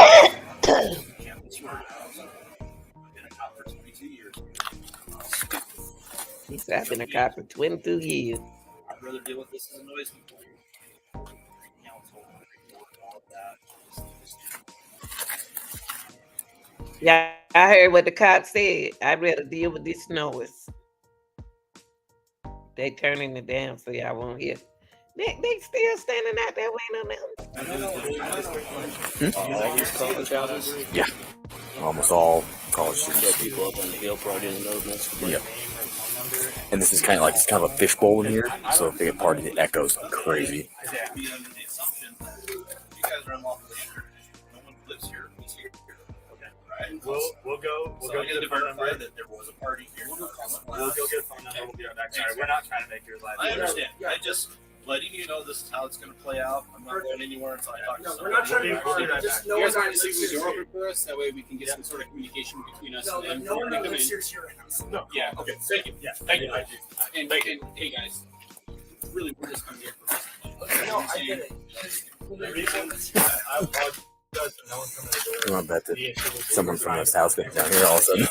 campus workhouse. I've been a cop for 22 years. He said I've been a cop for 22 years. I'd rather deal with this as a noise complaint. Council, all of that. Yeah, I heard what the cop said. I'd rather deal with this noise. They turning it down so y'all won't hear. They still standing out there waiting on them. Yeah. Almost all college students. People up on the hill probably didn't know this. Yep. And this is kind of like it's kind of a fishbowl in here, so if they get party, it echoes crazy. Be under the assumption that you guys are unlawfully here. No one lives here. It's here. Okay. Right. We'll go get a phone number that there was a party here. We'll go get a phone number. We'll be right back. Sorry, we're not trying to make your life. I understand. I just letting you know this is how it's going to play out. I'm not going anywhere until I talk to somebody. We're not trying to be party. Just no one's trying to see who's open for us. That way we can get some sort of communication between us and them. No one lives here right now. No. Yeah. Okay. Thank you. Yeah. Thank you. And hey guys, really, we're just coming here for business. No, I get it. I apologize. I bet that someone from this house got down here all of a sudden.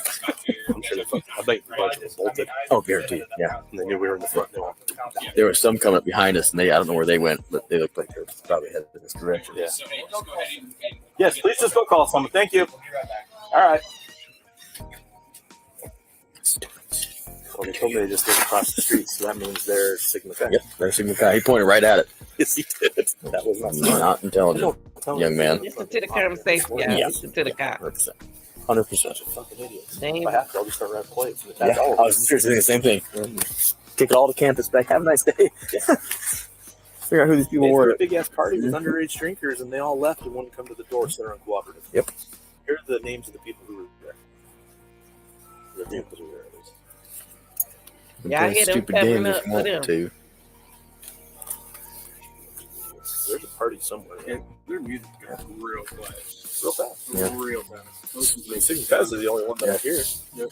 I'm sure they fucking. I bet the bunch was bolted. Oh, guaranteed. Yeah. And they knew we were in the front. There was some coming up behind us, and I don't know where they went, but they looked like they're probably headed in this direction. Yeah. So, hey, just go ahead and yes, please just go call someone. Thank you. All right. Well, they told me they just lived across the street, so that means they're Sigma Chi. Yep, they're Sigma Chi. He pointed right at it. Yes, he did. That was not smart. Not intelligent, young man. Listen to the conversation, guys. Yeah. Listen to the cop. 100%. Fucking idiots. They- If I have to, I'll just start writing plates. And Yeah, attack all I of was just thinking the same thing. Kick it all to campus back. Have a nice day. Figure out who these people them. were. It's a big ass party with underage drinkers, and they all left and wouldn't come to the door, so they're uncooperative. Yep. Here are the names of the people who were there. The vehicles were there, at least. Yeah, I hear them Stupid covering games up if you for want them. to. There's a party somewhere. And their music goes real quiet. Real fast. Yeah. Real fast. I mean, Sigma Chi is the only one that I hear. Yep.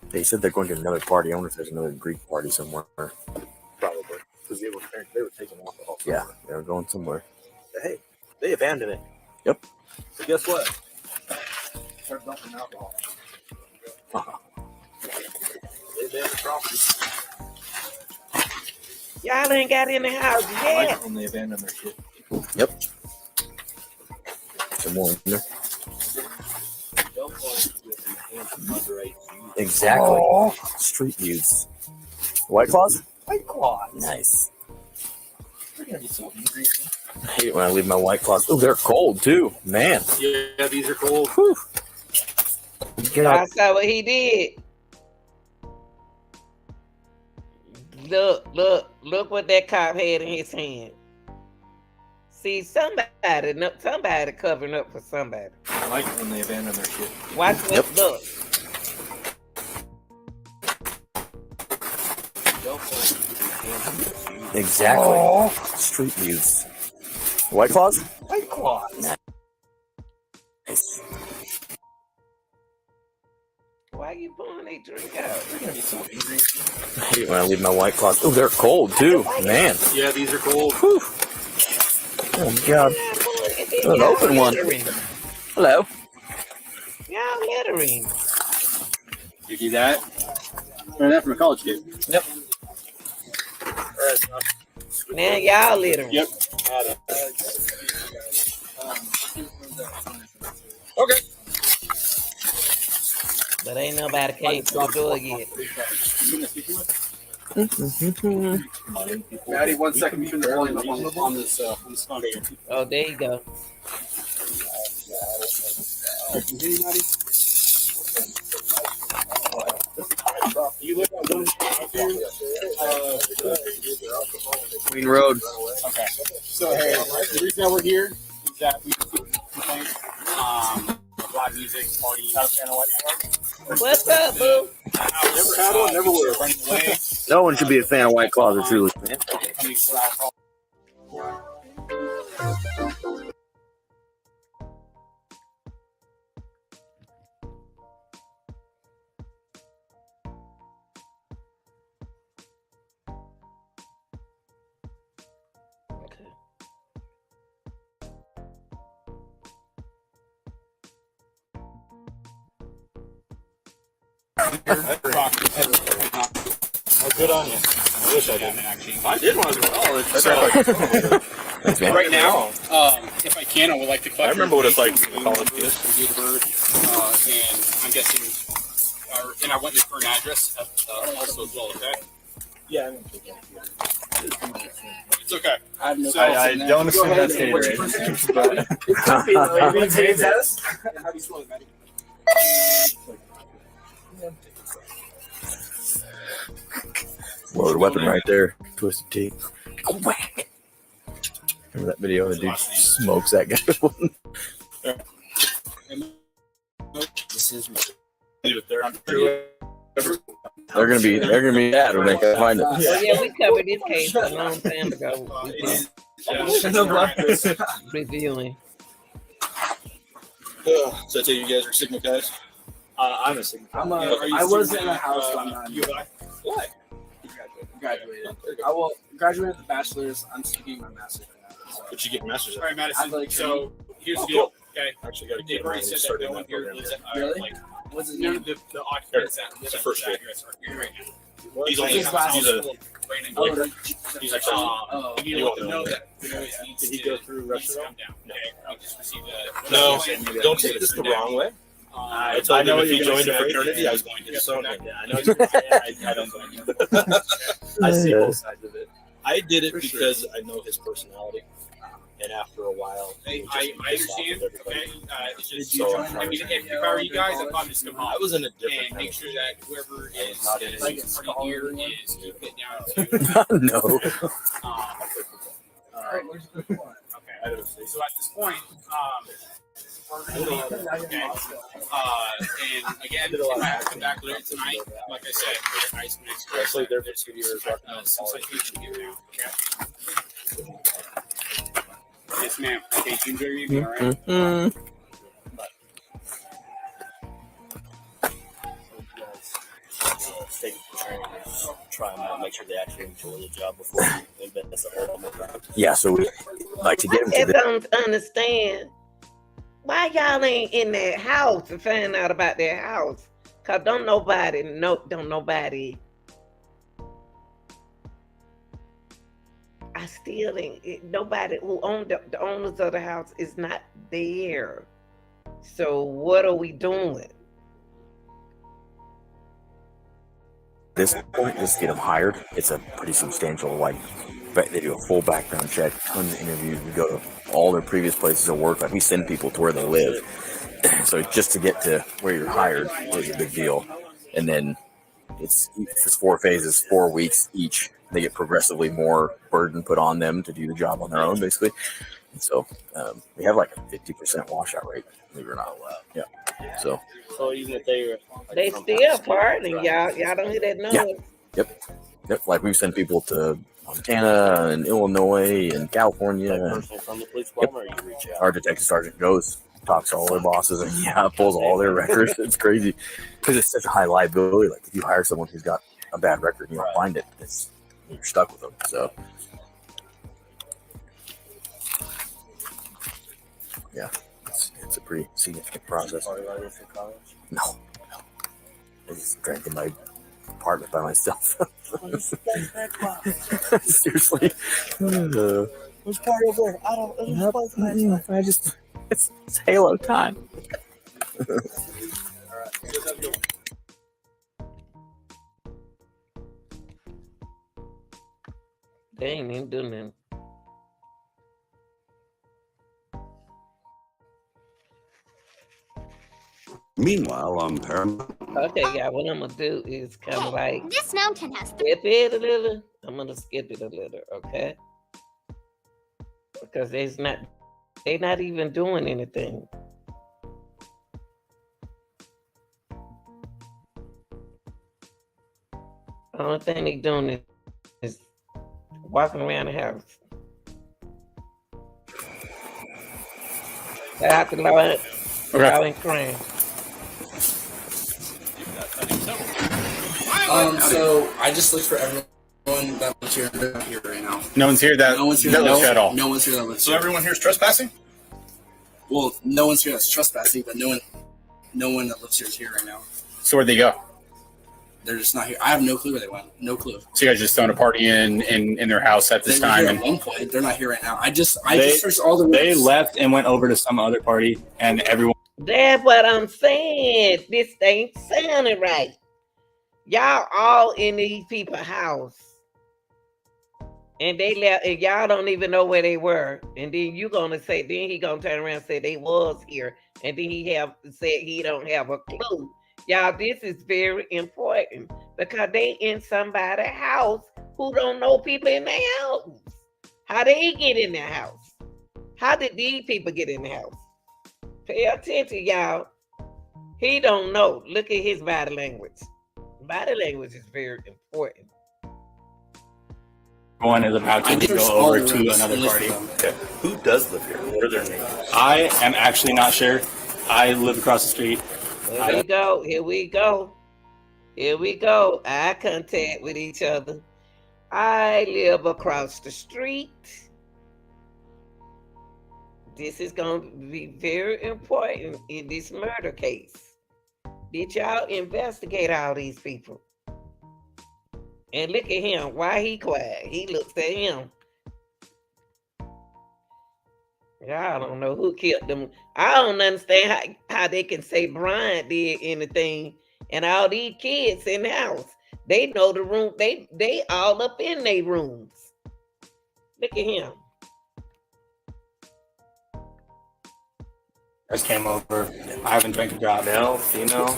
They said they're going to another party. I wonder if there's another Greek party somewhere. Probably. Because they were taking alcohol. Yeah, they were going somewhere. But hey, they abandoned it. Yep. So guess what? Start dumping alcohol. They abandoned property. Y'all ain't got in the house I like yet. it when they abandon their shit. Yep. Some more in there. Don't want with the anti-underage youth. Exactly. Street views. White Claws? White Claws. Nice. They're gonna be so angry. I hate it when I leave my White Claws. Oh, they're cold too. Man. Yeah, these are cold. Whew. Get I out. saw what he did. Look what that cop had in his hand. See, somebody covering up for somebody. I like it when they abandon their shit. Watch this. Yep. Look. Don't want with the anti-underage youth. Exactly. Street views. White Claws? White Claws. Nice. Why you pulling a drink out? They're gonna be so angry. I hate it when I leave my White Claws. Oh, they're cold too. Man. Yeah, these are cold. Whew. Oh, God. An open one. Hello. Y'all littering. You do that? Learned that from a college kid. Yep. Now y'all littering. Yep. Okay. But ain't nobody came to the door yet. Maddie, 1 second. You turn the volume up on this phone. Oh, there you go. You live on Queen Road. Okay. So hey, the reason that we're here is that we complain live music, parties. What's up, boo? Never had one, never will. Running away. No one should be a fan of White Claws or Truly, man. Coming for alcohol. Oh, good on you. I wish I did, actually. I did one as well. Thanks, man. Right now, if I can, I would like to collect. I remember what it's like to call it this. And I'm guessing, and I went there for an address also as well, okay? Yeah. It's okay. I don't assume that's Gatorade. How do you spell it, Maddie? Loaded weapon right there. Twisted Tea. Whack. Remember that video? The dude smokes that guy. This is They're gonna be mad when they can find it. Well, yeah, we covered this case a long time ago. Reviewing. So I tell you guys are Sigma guys? I'm a Sigma. I was in a house, but I'm not. What? Graduated. I will graduate with a bachelor's. I'm taking my master's right now. So. But you get master's. All right, I'd Madison. like So here's the deal. Okay. Actually, got to They've get already mine said that started no in one that here program. lives at Really? like What's his none name? of the occupants that live It's at the first this year. address are here right now. He's Only he's a right now. Oh, he's actually. oh. You need to let them know that there is needs Did he to go through needs to Russia? come down. Okay. I just received a No, notification. don't take this the wrong way. I I told him what if he you're joined a gonna say. fraternity, I was going to disown him. Yeah, I know. I don't blame you. I see both sides of it. I did it For sure. because I know his personality, and after a while, I he was just pissed off understand. with everybody. Okay. It's Did just, you So, join I mean, if I were you guys, I'd probably just come I home was in a different and make sure that whoever is not is like party here is keep it down to. No. Alright, where's the good one? Okay. So at this point, we're gonna leave. Okay. And again, if I have to come back later tonight, like I said, I just make sure. I played there for 2 years. Since I teach you now, okay? Yes, ma'am. Okay, you enjoy your evening, all right? Try and make sure they actually enjoy the job before they invest a whole more time. Yeah, so we like to get I them to just the don't understand why y'all ain't in that house to find out about their house. Cause don't nobody. I still ain't. Nobody who owned the owners of the house is not there. So what are we doing? this point, just get them hired. It's a pretty substantial, like, they do a full background check, tons of interviews. We go to all their previous places of work. Like, we send people to where they live. So just to get to where you're hired is a big deal. And then it's 4 phases, 4 weeks each. They get progressively more burden put on them to do the job on their own, basically. And so we have like a 50% washout rate, believe it or not. Yeah. So even if they still partying, y'all. Y'all don't hear that noise. Yeah. Yep. Like, we send people to Montana and Illinois and California. personal from the police department, or you reach out. Our detective sergeant goes, talks to all their bosses, and pulls all their records. It's crazy because it's such a high liability. Like, if you hire someone who's got a bad record and you don't find it, you're stuck with them. So yeah, it's a pretty significant process. No. I just drank in my apartment by myself. Seriously. Who's party over there? I don't know. It's Halo time. They ain't even doing nothing. Meanwhile, on Paramount. Okay, yeah, what I'm gonna do is kind of like This mountain has skip it a little. I'm gonna skip it a little, okay? Because they're not even doing anything. The only thing they doing is walking around the house. Shout out to Law and Crime. So I just looked for everyone that was here. They're not here right now. No one's here that lives here at all. No one's here that lives So here. everyone here is trespassing? Well, no one's here that's trespassing, but no one that lives here is here right now. So where'd they go? They're just not here. I have no clue where they went. No clue. So you guys just throwing a party in their house at this They were time? here And at one point. They're not here right now. I just searched all the rooms. They left and went over to some other party, and everyone. That's what I'm saying. This ain't sounding right. Y'all all in these people's house. And they left, and y'all don't even know where they were. And then you gonna say, then he gonna turn around and say they was here. And then he said he don't have a clue. Y'all, this is very important because they in somebody's house who don't know people in their house. How they get in their house? How did these people get in the house? Pay attention, y'all. He don't know. Look at his body language. Body language is very important. One is about to go over to another party. Okay. Who does live here? What are their names? I am actually not sure. I live across the street. Here we go. Here we go. Here we go. Eye contact with each other. I live across the street. This is going to be very important in this murder case. Did y'all investigate all these people? And look at him. Why he quiet? He looks at him. Y'all don't know who killed them. I don't understand how they can say Brian did anything and all these kids in the house. They know the room. They all up in their rooms. Look at him. Just came over. I haven't drank a drop. Male, female?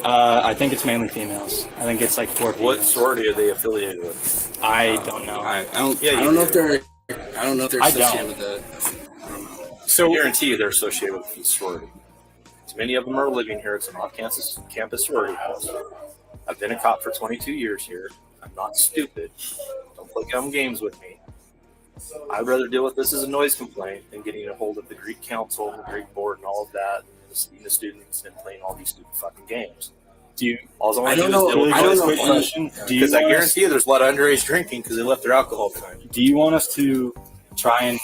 I think it's mainly females. I think it's like 4 females. What sorority are they affiliated with? I don't know. I don't know if they're associated with the. So I guarantee you they're associated with the sorority. Many of them are living here. It's an off-campus sorority house. I've been a cop for 22 years here. I'm not stupid. Don't play dumb games with me. I'd rather deal with this as a noise complaint than getting a hold of the Greek council and the Greek board and all of that, and the students and playing all these stupid fucking games. Do you? I don't know. Question. Because I guarantee you, there's a lot of underage drinking because they left their alcohol behind. Do you want us to try and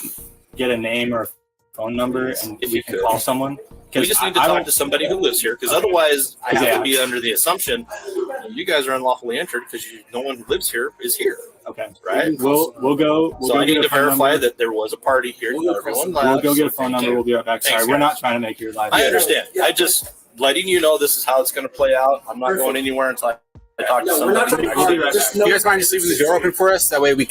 get a name or a phone number and if we can call someone? We just need to talk to somebody who lives here, because otherwise I have to be under the assumption you guys are unlawfully entered because no one who lives here is here. Okay. Right? We'll go. So I need to verify that there was a party here. We'll go get a phone number. We'll be right back. Sorry, we're not trying to make your life. I understand. I just letting you know this is how it's going to play out. I'm not going anywhere until I talk to somebody. You guys mind just leaving the door open for us? That way we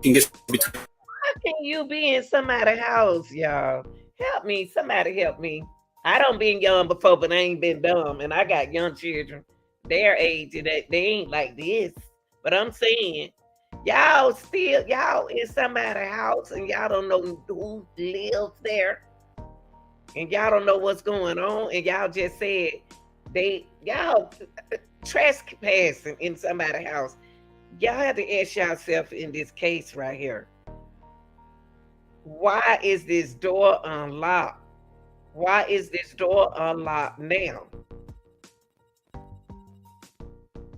can get between. How can you be in somebody's house, y'all? Help me. Somebody help me. I don't been young before, but I ain't been dumb. And I got young children. Their age, and they ain't like this. But I'm saying, y'all in somebody's house and y'all don't know who lives there. And y'all don't know what's going on. And y'all just said y'all trespassing in somebody's house. Y'all have to ask yourself in this case right here. Why is this door unlocked? Why is this door unlocked now?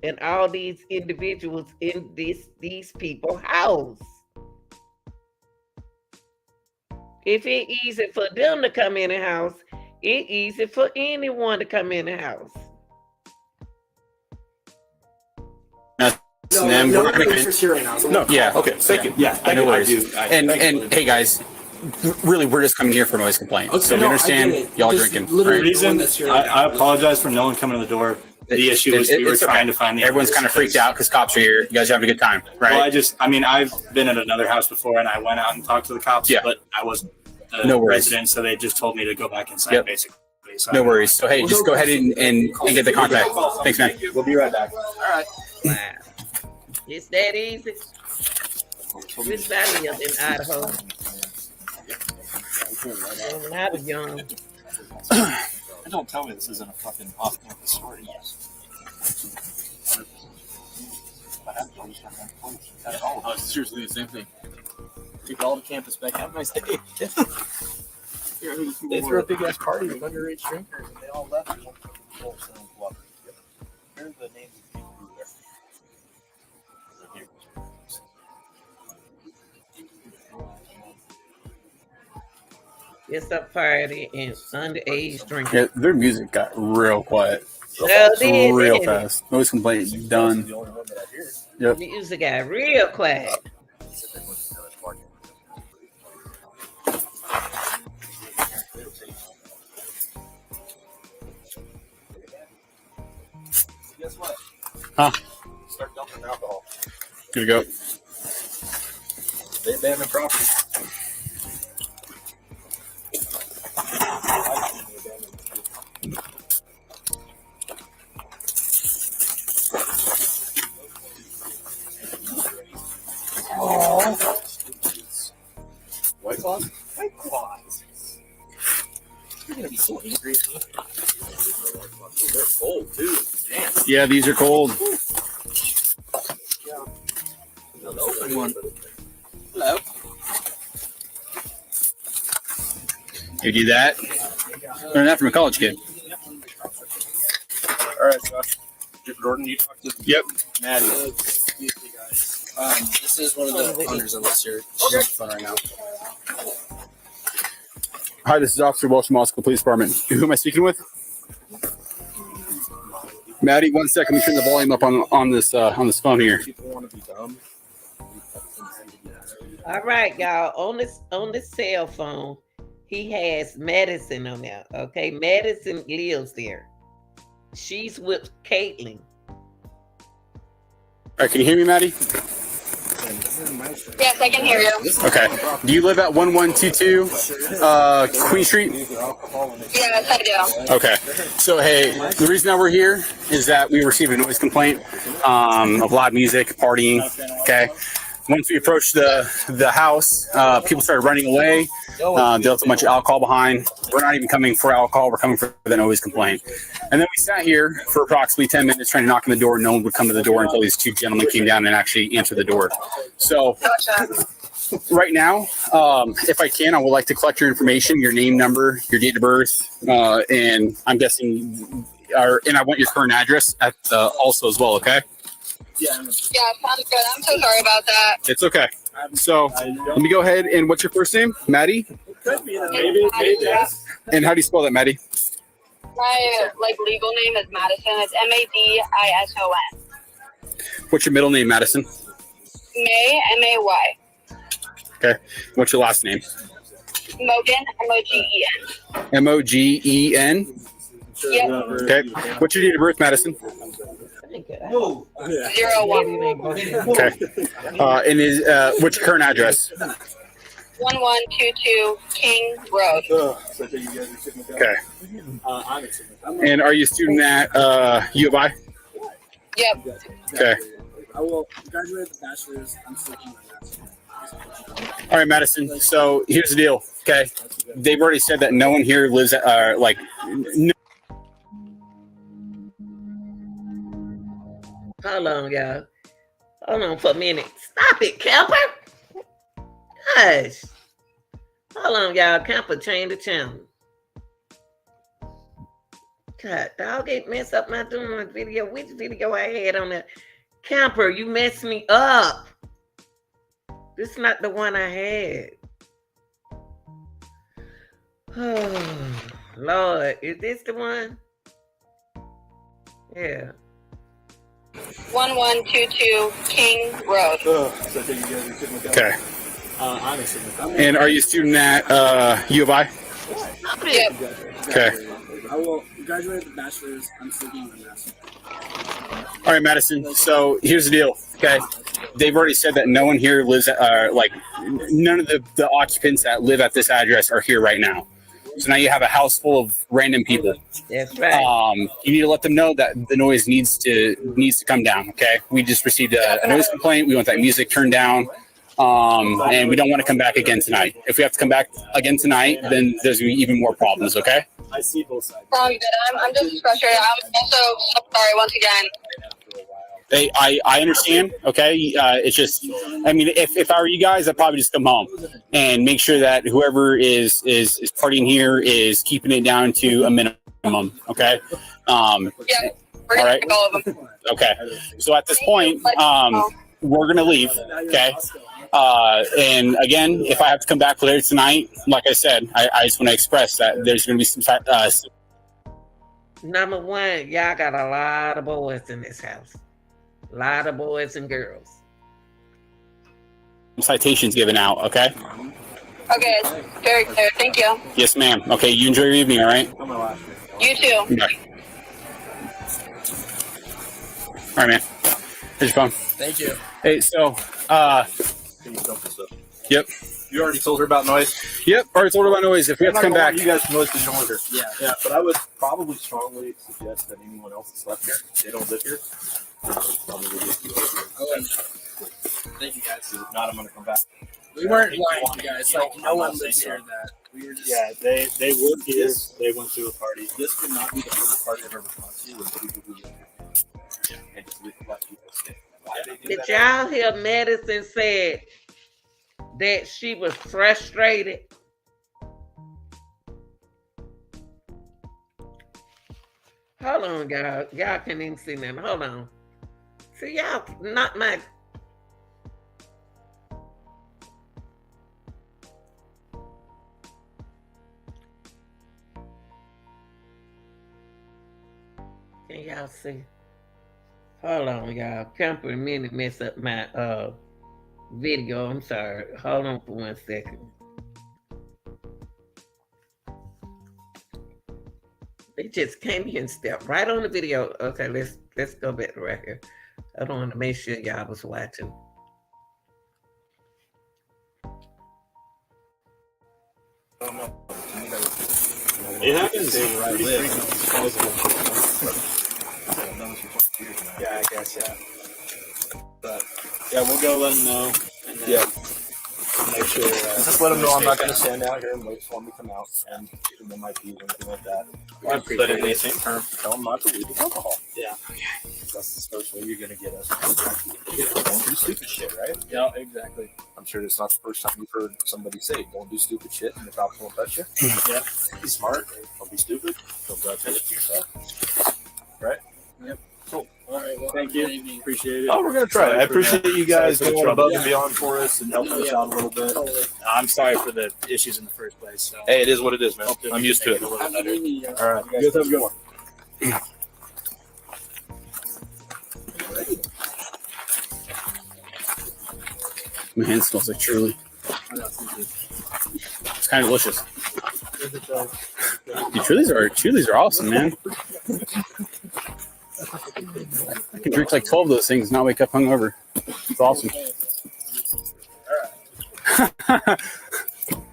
And all these individuals in these people's house. If it's easy for them to come in the house, it's easy for anyone to come in the house. No. Yeah. Okay. Thank you. Yeah. I know what I do. And hey guys, really, we're just coming here for noise complaints. Okay, so we understand y'all drinking. I apologize for no one coming to the door. The issue is we were trying to find the. Everyone's kind of freaked out because cops are here. You guys are having a good time, right? Well, I've been at another house before, and I went out and talked to the cops. Yeah. But I wasn't the resident, so they just told me to go back inside, basically. case. No worries. So hey, just go ahead and get the contact. Thanks, man. We'll be right back. All right. Wow. It's that easy. Which valley up in Idaho? When I was young. Don't tell me this isn't a fucking off-campus story. Yes. I was seriously the same thing. Take all the campus back. Have a nice day. They threw a big ass party with underage drinkers, and they all left. Here's the names of people who were there. It's a party and underage drinking. Yeah, their music got real quiet. Real fast. Noise complaint done. Yep. Music got real quiet. Guess what? Huh? Start dumping alcohol. Good to go. They abandoned property. White Claws? White Claws. You're gonna be so angry at me. They're cold too. Damn. Yeah, these are cold. One. Hello. You do that? Learn that from a college kid. All right, Josh. Jordan, you talk to Yep. Maddie. This is one of the owners of this here. She's on the phone right now. Hi, this is Officer Welsh from Moscow Police Department. Who am I speaking with? Maddie, 1 second. Let me turn the volume up on this phone here. People want to be dumb. All right, y'all. On this cell phone, he has Madison on there. Okay, Madison lives there. She's with Caitlin. All right, can you hear me, Maddie? Yes, I can hear you. Okay. Do you live at 1122 Queen Street? Yes, I do. Okay. So, hey, the reason that we're here is that we received a noise complaint of loud music, partying. Okay. Once we approached the house, people started running away. They left a bunch of alcohol behind. We're not even coming for alcohol. We're coming for the noise complaint. And then we sat here for approximately 10 minutes trying to knock on the door. No one would come to the door until these two gentlemen came down and actually answered the door. So right now, if I can, I would like to collect your information, your name, number, your date of birth, and I'm guessing, and I want your current address also as well, okay? Yeah, sounds good. I'm so sorry about that. It's okay. So let me go ahead, and what's your first name? Maddie? Maybe. And how do you spell that, Maddie? My legal name is Madison. It's Madison. What's your middle name, Madison? May, May. Okay. What's your last name? Mogen, Mogen. Mogen? Yep. Okay. What's your date of birth, Madison? 01. Okay. And what's your current address? 1122 King Road. Okay. And are you a student at U of I? Yep. Okay. I will graduate with a bachelor's. I'm studying my master's. All right, Madison. So here's the deal. Okay. They've already said that no one here lives at, no. Hold on, y'all. Hold on for a minute. Stop it, Camper. Hush. Hold on, y'all. Camper, change the channel. God, dog, it messed up my doing my video. Which video I had on that? Camper, you messed me up. This is not the one I had. Oh, Lord. Is this the one? Yeah. 1122 King Road. Okay. And are you a student at U of I? Yep. Okay. I will graduate with a bachelor's. I'm studying my master's. All right, Madison. So here's the deal. Okay. They've already said that no one here lives, none of the occupants that live at this address are here right now. So now you have a house full of random people. That's right. You need to let them know that the noise needs to come down. Okay. We just received a noise complaint. We want that music turned down. And we don't want to come back again tonight. If we have to come back again tonight, then there's going to be even more problems. Okay. I see both sides. Good. I'm just frustrated. I'm also so sorry once again. I understand. Okay. It's just, I mean, if I were you guys, I'd probably just come home and make sure that whoever is partying here is keeping it down to a minimum. Okay. Yeah, we're gonna pick all of them. Okay. So at this point, we're going to leave. Okay. And again, if I have to come back later tonight, like I said, I just want to express that there's going to be some Number one, y'all got a lot of boys in this house. A lot of boys and girls. citations given out. Okay. Okay, very clear. Thank you. Yes, ma'am. Okay. You enjoy your evening. All right. You too. Bye. All right, man. Here's your phone. Thank you. Hey, so, yep. You already told her about noise? Yep, already told her about noise. If we have to come back. You guys can noise because you don't live here. Yeah. But I would probably strongly suggest that anyone else that's left here, they don't live here. Probably just Thank you guys. if not, I'm going to come back. We weren't lying, you guys. Like, no one lives here that we were just. Yeah, they work here. They went to a party. This would not be the first party I've ever gone to with people who live here. And just let people stay. Did y'all hear Madison said that she was frustrated? Hold on, y'all. Y'all can't even see nothing. Hold on. See, y'all not my. Can y'all see? Hold on, y'all. Come for a minute, mess up my video. I'm sorry. Hold on for 1 second. They just came here and stepped right on the video. Okay, let's go back right here. I don't want to make sure y'all was watching. It happens. Yeah, I guess, yeah. But yeah, we'll go let them know. And then make sure. Just let them know I'm not going to stand out here and wait for them to come out and give them my keys or anything like that. But in the same term, tell them not to leave with alcohol. Yeah. That's the first way you're going to get us. Don't do stupid shit, right? Yeah, exactly. I'm sure it's not the first time you've heard somebody say, don't do stupid shit and the cops won't touch you. Yeah. Be smart. Don't be stupid. Don't go touch it to yourself. Right? Yep. Cool. All right. Well, thank you. Appreciate it. Oh, we're going to try it. I appreciate you guys Sorry for going the above trouble. and beyond for us and helping us out a little bit. I'm sorry for the issues in the first place. So. Hey, it is what it is, man. I'm used to it. All All right. You guys have a good one. My hand smells like Truly. It's kind of delicious. Dude, Trulies are awesome, man. I can drink like 12 of those things and not wake up hungover. It's awesome.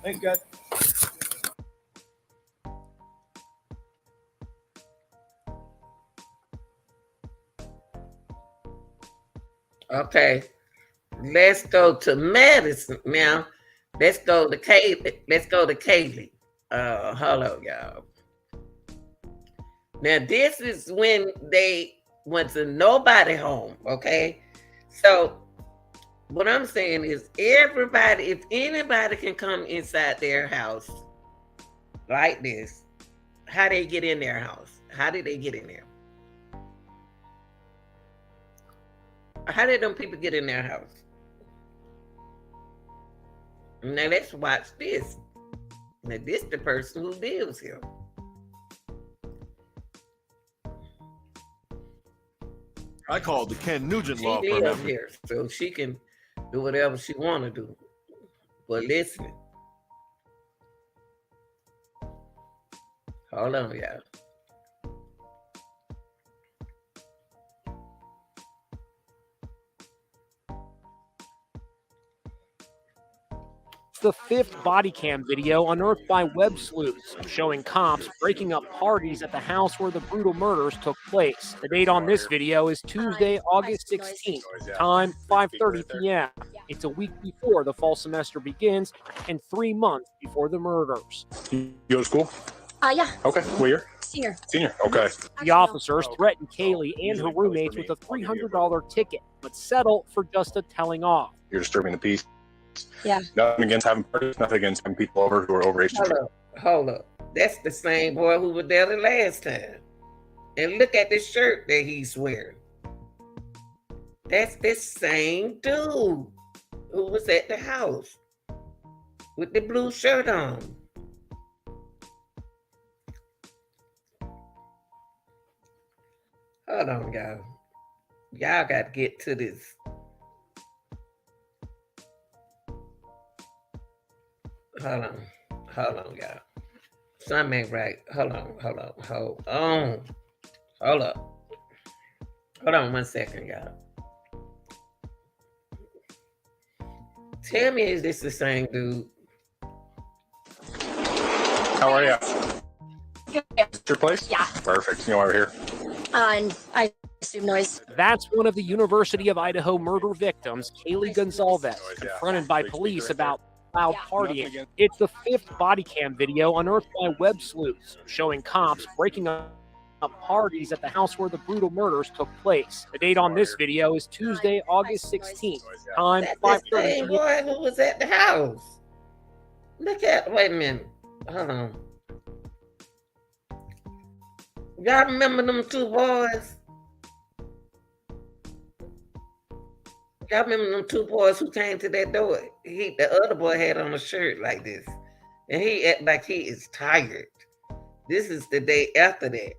Thanks, guys. Okay. Let's go to Madison now. Let's go to Kaylee. Kaylee. Hello, y'all. Now, this is when they went to nobody home, okay? So, what I'm saying is everybody, if anybody can come inside their house like this, how they get in their house? How did they get in there? How did them people get in their house? Now let's watch this. Now this the person who lives here. I called the Ken Nugent She law firm. lives here, so she can do whatever she want to do. But listen. Hold on, y'all. the fifth body cam video unearthed by web sleuths showing cops breaking up parties at the house where the brutal murders took place. The date on this video is Tuesday, August 16th, time 5:30 p.m. It's a week before the fall semester begins and 3 months before the murders. You go to school? Yeah. Okay. What year? Senior. Senior. Okay. The officers threatened Kaylee and her roommates with a $300 ticket, but settle for just a telling off. You're disturbing the peace. Yeah. Nothing against having parties, nothing against having people over who are overage. Hold up. That's the same boy who was there the last time. And look at the shirt that he's wearing. That's the same dude who was at the house with the blue shirt on. Hold on, y'all. Y'all got to get to this. Hold on, y'all. Something ain't right. Hold on. Hold up. Hold on 1 second, y'all. Tell me, is this the same dude? How are you? Good. Your place? Yeah. Perfect. You know why we're here? And I assume noise. That's one of the University of Idaho murder victims, Kaylee Gonzalez, confronted by police about loud partying. It's the fifth body cam video unearthed by web sleuths showing cops breaking up parties at the house where the brutal murders took place. The date on this video is Tuesday, August 16th, time 5:30 boy who was at the house. Wait a minute. Hold on. Y'all remember them two boys? Y'all remember them two boys who came to that door? The other boy had on a shirt like this. And he act like he is tired. This is the day after that.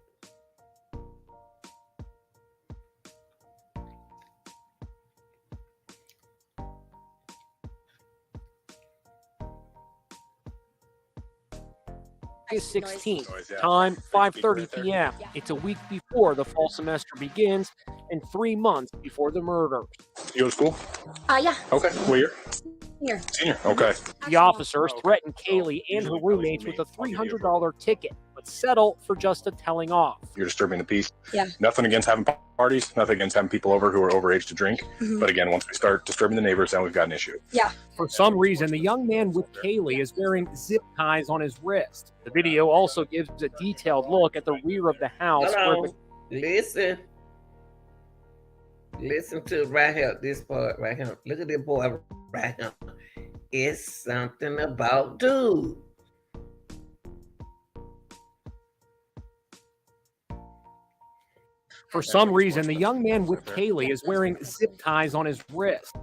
August 16th, time 5:30 p.m. It's a week before the fall semester begins and 3 months before the murders. You go to school? Yeah. Okay. What year? Senior. Senior. Okay. The officers threatened Kaylee and her roommates with a $300 ticket, but settle for just a telling off. You're disturbing the peace. Yeah. Nothing against having parties, nothing against having people over who are overage to drink. Mhm. But again, once we start disturbing the neighbors, then we've got an issue. Yeah. For some reason, the young man with Kaylee is wearing zip ties on his wrist. The video also gives a detailed look at the rear of the house. Hold on. Listen to right here, this part right here. Look at this boy right here. It's something about dude. For some reason, the young man with Kaylee is wearing zip ties on his wrist.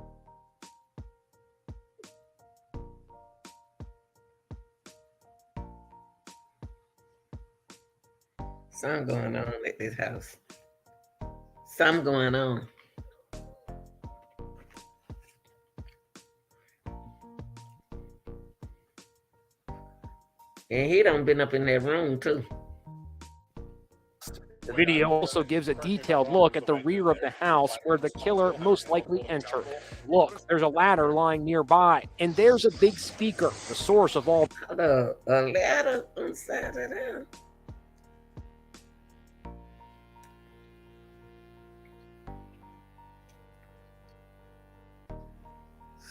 Something going on at this house. Something going on. And he done been up in that room too. The video also gives a detailed look at the rear of the house where the killer most likely entered. Look, there's a ladder lying nearby, and there's a big speaker, the source of all. A ladder inside of there.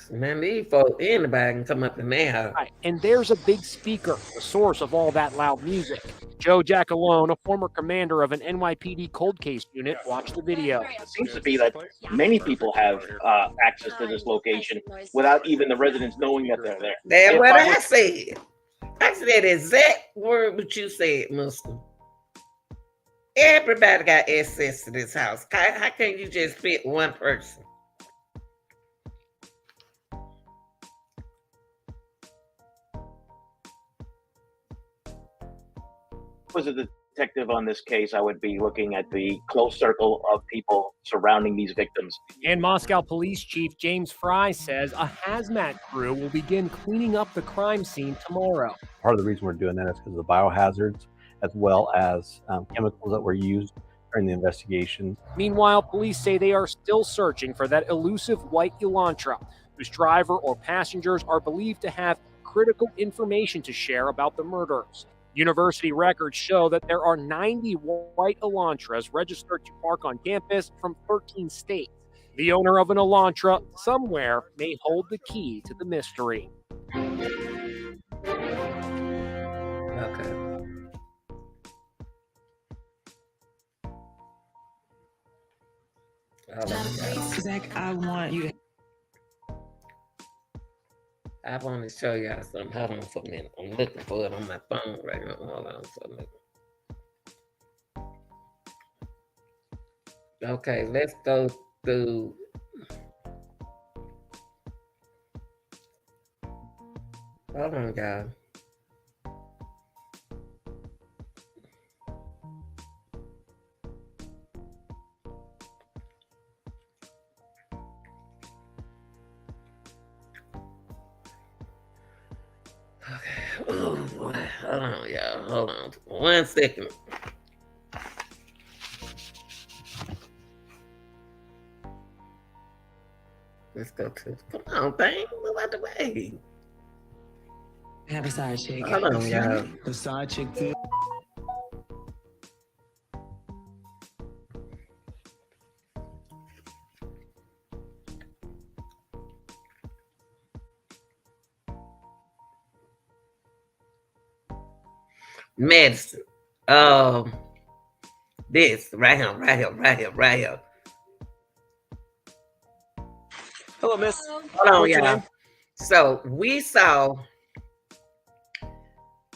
Man, these folks, anybody can come up in their house. Right, and there's a big speaker, the source of all that loud music. Joe Giacalone, a former commander of an NYPD cold case unit, watched the video. It seems to be that many people have access to this location without even the residents knowing that they're there. That's what I said. I said the exact word what you said, Muslim. Everybody got access to this house. How can you just fit one person? Was a detective on this case, I would be looking at the close circle of people surrounding these victims. And Moscow Police Chief James Fry says a hazmat crew will begin cleaning up the crime scene tomorrow. Part of the reason we're doing that is because of the biohazards as well as chemicals that were used during the investigation. Meanwhile, police say they are still searching for that elusive white Elantra. whose driver or passengers are believed to have critical information to share about the murders. University records show that there are 90 white Elantras registered to park on campus from 13 states. The owner of an Elantra somewhere may hold the key to the mystery. Okay. Zach, I want you. I want to show y'all something. Hold on for a minute. I'm looking for it on my phone right now. Hold on for a minute. Okay, let's go through. Hold on, y'all. Okay. Oh boy. Hold on, y'all. Hold on. 1 second. Let's go to. Come on, thing. Move out the way. Have a side chick. Hold on, y'all. The side chick. Medicine. This right here, right here, right here, right here. Hello, miss. Hold on, What's your y'all. name? So we saw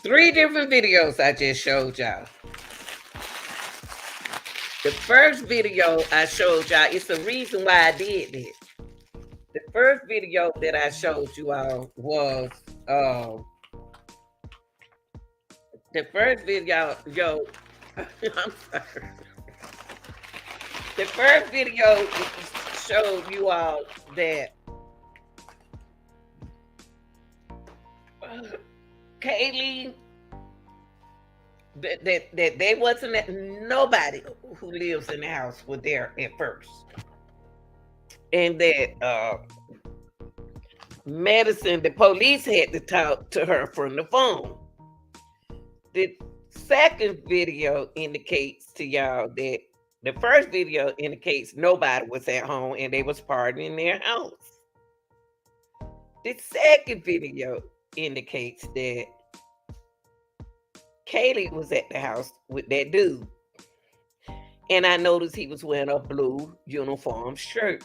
3 different videos I just showed y'all. The first video I showed y'all, it's the reason why I did this. The first video that I showed you all was the first video, I'm sorry. The first video showed you all that Kaylee, that they wasn't nobody who lives in the house was there at first, and that Madison, the police had to talk to her from the phone. The second video indicates to y'all that the first video indicates nobody was at home and they was partying in their house. The second video indicates that Kaylee was at the house with that dude. And I noticed he was wearing a blue uniform shirt.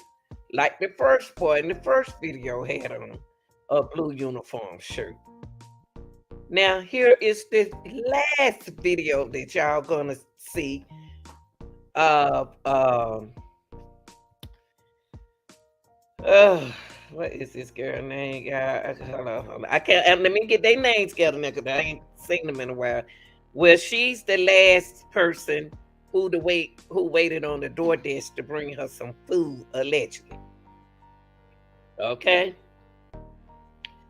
Like the first boy in the first video had on a blue uniform shirt. Now here is the last video that y'all gonna see of what is this girl name? Hold on. I can't let me get their names together now because I ain't seen them in a while. Well, she's the last person who waited on the DoorDash to bring her some food, allegedly. Okay.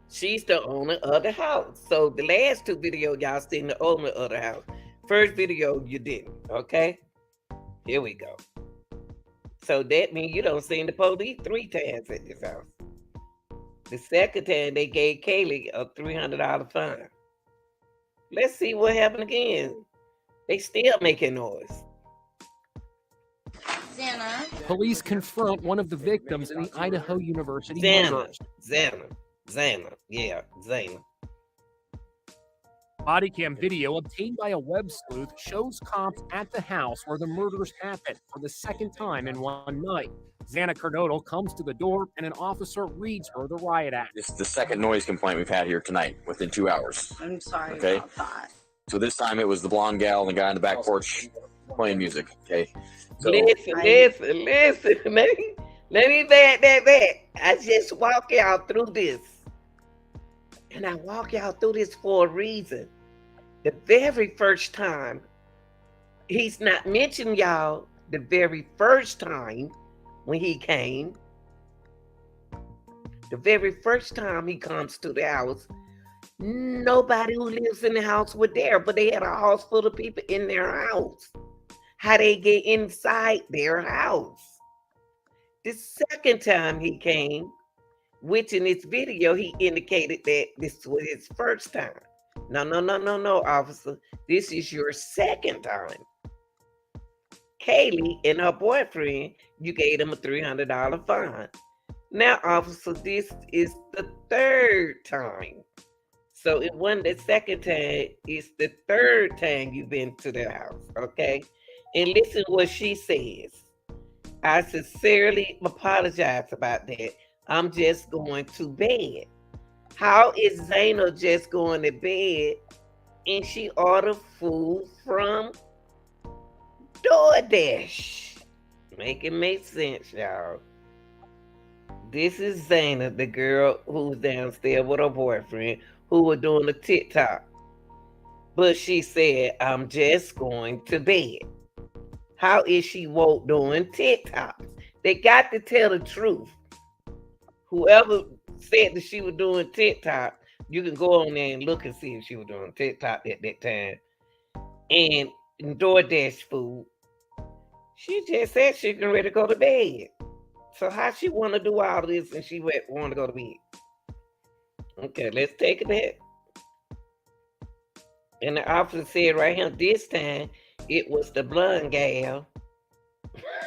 She's the owner of the house. So the last 2 videos y'all seen the owner of the house. First video you didn't. Okay. Here we go. So that means you don't seen the police 3 times at this house. The second time they gave Kaylee a $300 fine. Let's see what happened again. They still making noise. Police confront one of the victims in the Idaho University murders. Zana. Yeah, Zana. Body cam video obtained by a web sleuth shows cops at the house where the murders happened for the second time in one night. Xana Cardodal comes to the door and an officer reads her the riot act. This is the second noise complaint we've had here tonight within 2 hours. I'm sorry Okay. about that. So this time it was the blonde gal and the guy on the back porch playing music. Okay. So Listen. Let me back that back. I just walk y'all through this. And I walk y'all through this for a reason. The very first time, he's not mentioning y'all the very first time when he came. The very first time he comes to the house, nobody who lives in the house was there, but they had a house full of people in their house. How they get inside their house? The second time he came, which in this video, he indicated that this was his first time. No, officer. This is your second time. Kaylee and her boyfriend, you gave them a $300 fine. Now, officer, this is the third time. So it wasn't the second time, it's the third time you've been to their house, okay? And listen what she says. I sincerely apologize about that. I'm just going to bed. How is Zaina just going to bed and she ordered food from DoorDash? Make it make sense, y'all. This is Zaina, the girl who's downstairs with her boyfriend, who was doing a TikTok. But she said, I'm just going to bed. How is she woke doing TikToks? They got to tell the truth. Whoever said that she was doing TikTok, you can go on there and look and see if she was doing TikTok at that time. And DoorDash food. She just said she can ready to go to bed. So how she want to do all this and she want to go to bed? Okay, let's take it back. And the officer said right here, this time it was the blonde gal.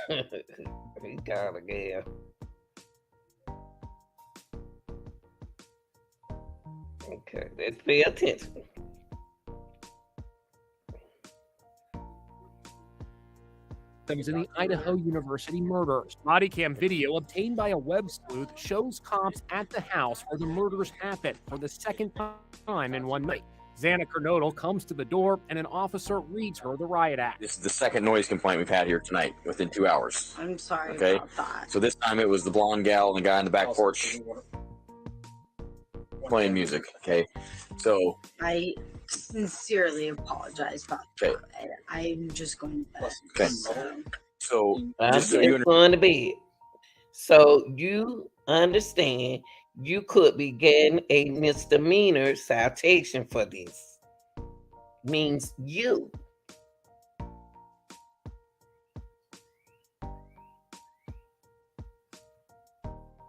He called a gal. Okay, let's pay attention. In the Idaho University murders. Body cam video obtained by a web sleuth shows cops at the house where the murders happened for the second time in one night. Xana Kernodle comes to the door and an officer reads her the riot act. This is the second noise complaint we've had here tonight within 2 hours. I'm sorry Okay, about that. so this time it was the blonde gal and the guy on the back porch playing music. Okay, so I sincerely apologize about okay, that. I'm just going to bed. okay, so I'm just so just you going to bed. So you understand you could be getting a misdemeanor citation for this. Means you.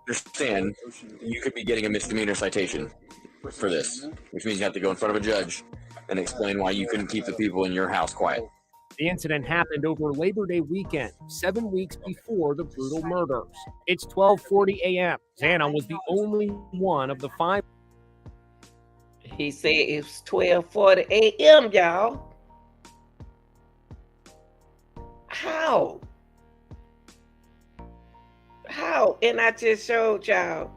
understand you could be getting a misdemeanor citation for this, which means you have to go in front of a judge and explain why you couldn't keep the people in your house quiet. The incident happened over Labor Day weekend, 7 weeks before the brutal murders. It's 12:40 a.m. Xana was the only one of the 5. He said it's 12:40 a.m., y'all. How? How? And I just showed y'all.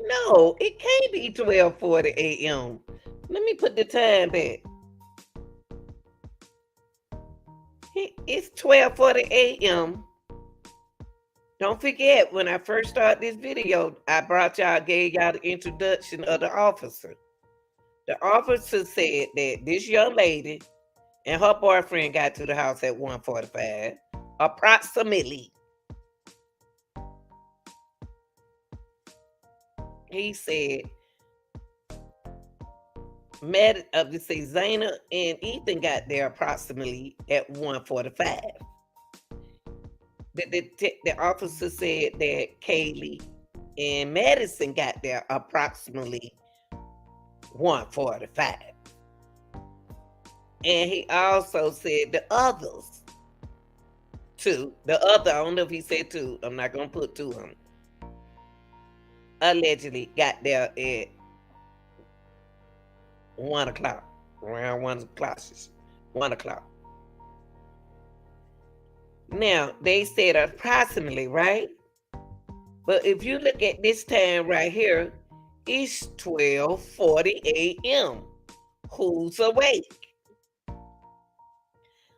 No, it can't be 12:40 a.m. Let me put the time back. It's 12:40 a.m. Don't forget, when I first started this video, I gave y'all the introduction of the officer. The officer said that this young lady and her boyfriend got to the house at 1:45, approximately. He said, Zaina and Ethan got there approximately at 1:45. The officer said that Kaylee and Madison got there approximately 1:45. And he also said the others, two, I don't know if he said two, I'm not going to put two on, allegedly got there at 1 o'clock, around 1 o'clock, 1 o'clock. Now, they said approximately, right? But if you look at this time right here, it's 12:40 a.m. Who's awake?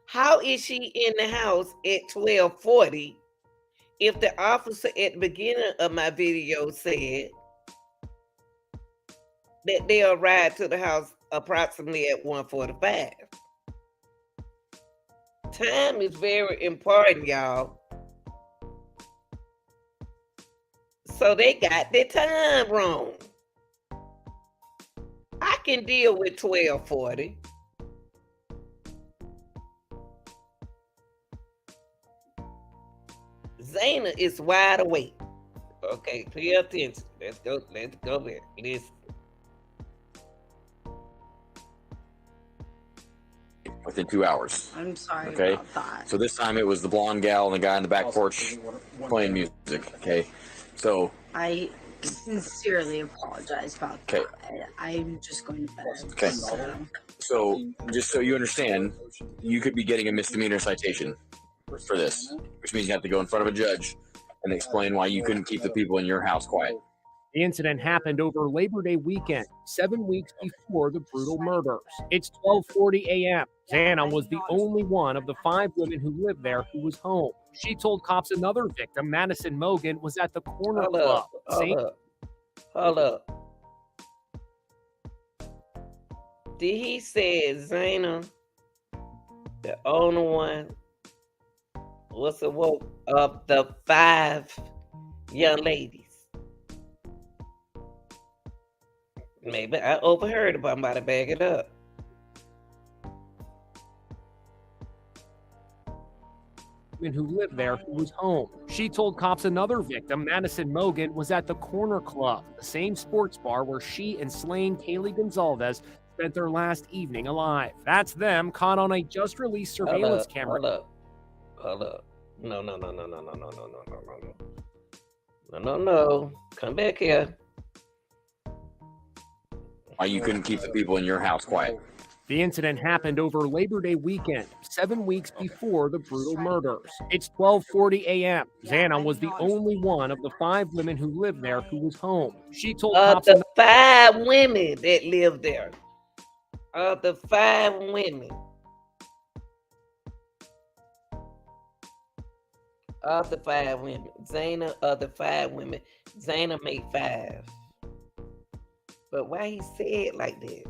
How is she in the house at 12:40 if the officer at the beginning of my video said that they arrived to the house approximately at 1:45? Time is very important, y'all. So they got their time wrong. I can deal with 12:40. Zana is wide awake. Okay, pay attention. Let's go there. Listen. Within 2 hours. I'm sorry Okay. about that. So this time it was the blonde gal and the guy on the back porch playing music. Okay. So I sincerely apologize about okay. that. I'm just going to bed. Okay. So just so you understand, you could be getting a misdemeanor citation for this, which means you have to go in front of a judge and explain why you couldn't keep the people in your house quiet. The incident happened over Labor Day weekend, 7 weeks before the brutal murders. It's 12:40 a.m. Xana was the only one of the 5 women who lived there who was home. She told cops another victim, Madison Mogan, was at the corner club. Hold up. Did he say Xana, the only one, was the one of the 5 young ladies? Maybe I overheard it, but I'm about to bag it up. Who lived there who was home. She told cops another victim, Madison Mogan, was at the Corner Club, the same sports bar where she and slain Kaylee Gonzalez spent their last evening alive. That's them caught on a just-released surveillance camera. Hold up. No. No. Come back here. Why you couldn't keep the people in your house quiet. The incident happened over Labor Day weekend, 7 weeks before the brutal murders. It's 12:40 a.m. Xana was the only one of the 5 women who lived there who was home. She told cops the 5 women that lived there. Of the 5 women. Of the 5 women. Xana of the 5 women. Xana made 5. But why he say it like that?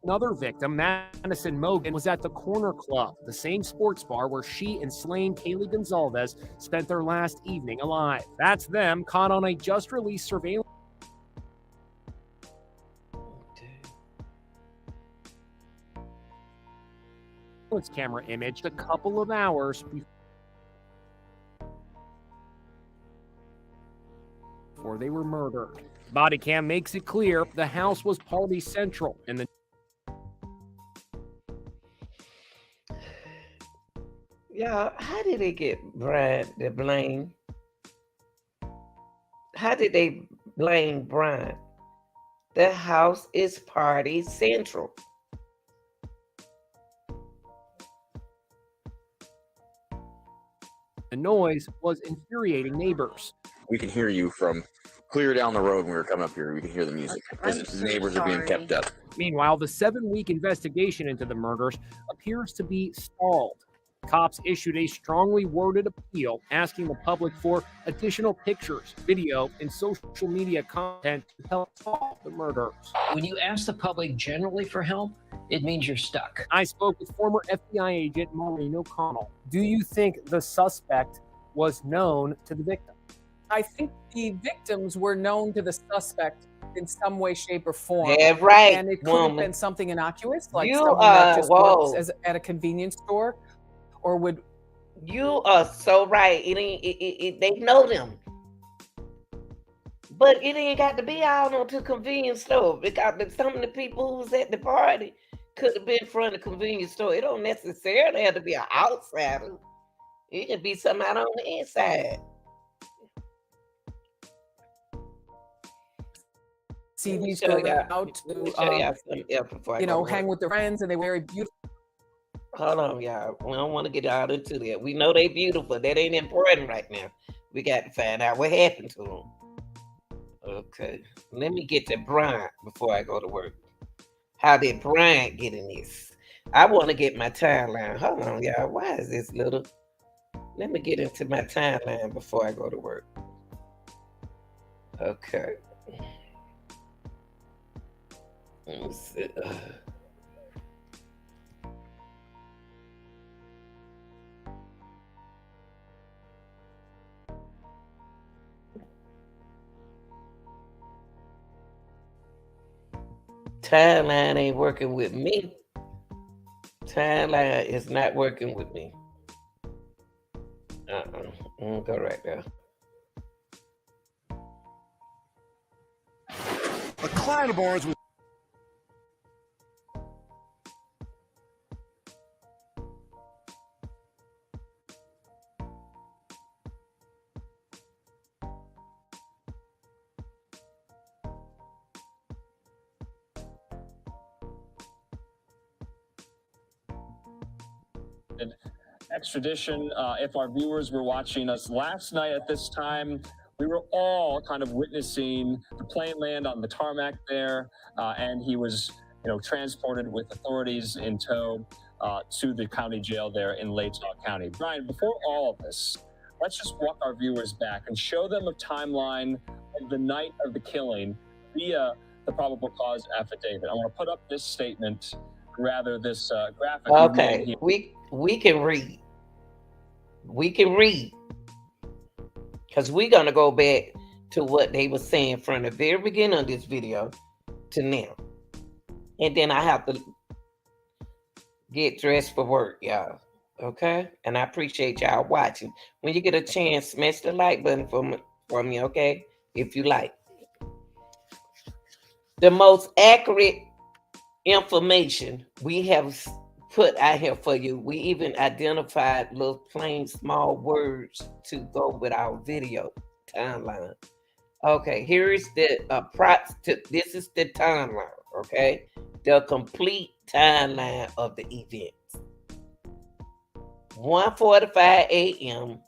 Another victim, Madison Mogan, was at the Corner Club, the same sports bar where she and slain Kaylee Gonzalez spent their last evening alive. That's them caught on a just-released surveillance camera image a couple of hours before they were murdered. Body cam makes it clear the house was party central and the Y'all, how did they get Brian the blame? How did they blame Brian? The house is party central. The noise was infuriating neighbors. We can hear you from clear down the road when we were coming up here. We can hear the music because the neighbors are being kept up. Meanwhile, the 7-week investigation into the murders appears to be stalled. Cops issued a strongly worded appeal asking the public for additional pictures, video, and social media content to help solve the murders. When you ask the public generally for help, it means you're stuck. I spoke with former FBI agent Maureen O'Connell. Do you think the suspect was known to the victim? I think the victims were known to the suspect in some way, shape, or form. Yeah, right, And it could have been something innocuous, like You someone that just whoa. works at a convenience store, or would. You are so right. They know them. But it ain't got to be all on to convenience store because some of the people who was at the party could have been from the convenience store. It don't necessarily have to be an outsider. It could be somebody on the inside. See these show go y'all- out to, show y'all something else before I you go know, to hang work. with their friends, and they wear beautiful. Hold on, y'all. We don't want to get out into that. We know they beautiful. That ain't important right now. We got to find out what happened to them. Okay. Let me get to Bryant before I go to work. How did Bryant get in this? I want to get my timeline. Hold on, y'all. Why is this little? Let me get into my timeline before I go to work. Okay. Let me see. Timeline ain't working with me. Timeline is not working with me. Go right there. A client of ours was extradition. If our viewers were watching us last night at this time, we were all kind of witnessing the plane land on the tarmac there, and he was, transported with authorities in tow to the county jail there in Latah County. Brian, before all of this, let's just walk our viewers back and show them a timeline of the night of the killing via the probable cause affidavit. I want to put up this statement, rather this graphic. Okay, we can read. We can read because we're gonna go back to what they were saying from the very beginning of this video to now, and then I have to get dressed for work, y'all. Okay, and I appreciate y'all watching. When you get a chance, smash the like button for me, okay? If you like. The most accurate information we have put out here for you. We even identified little plain small words to go with our video timeline. Okay, here is the this is the timeline, okay? The complete timeline of the events. 1:45 a.m.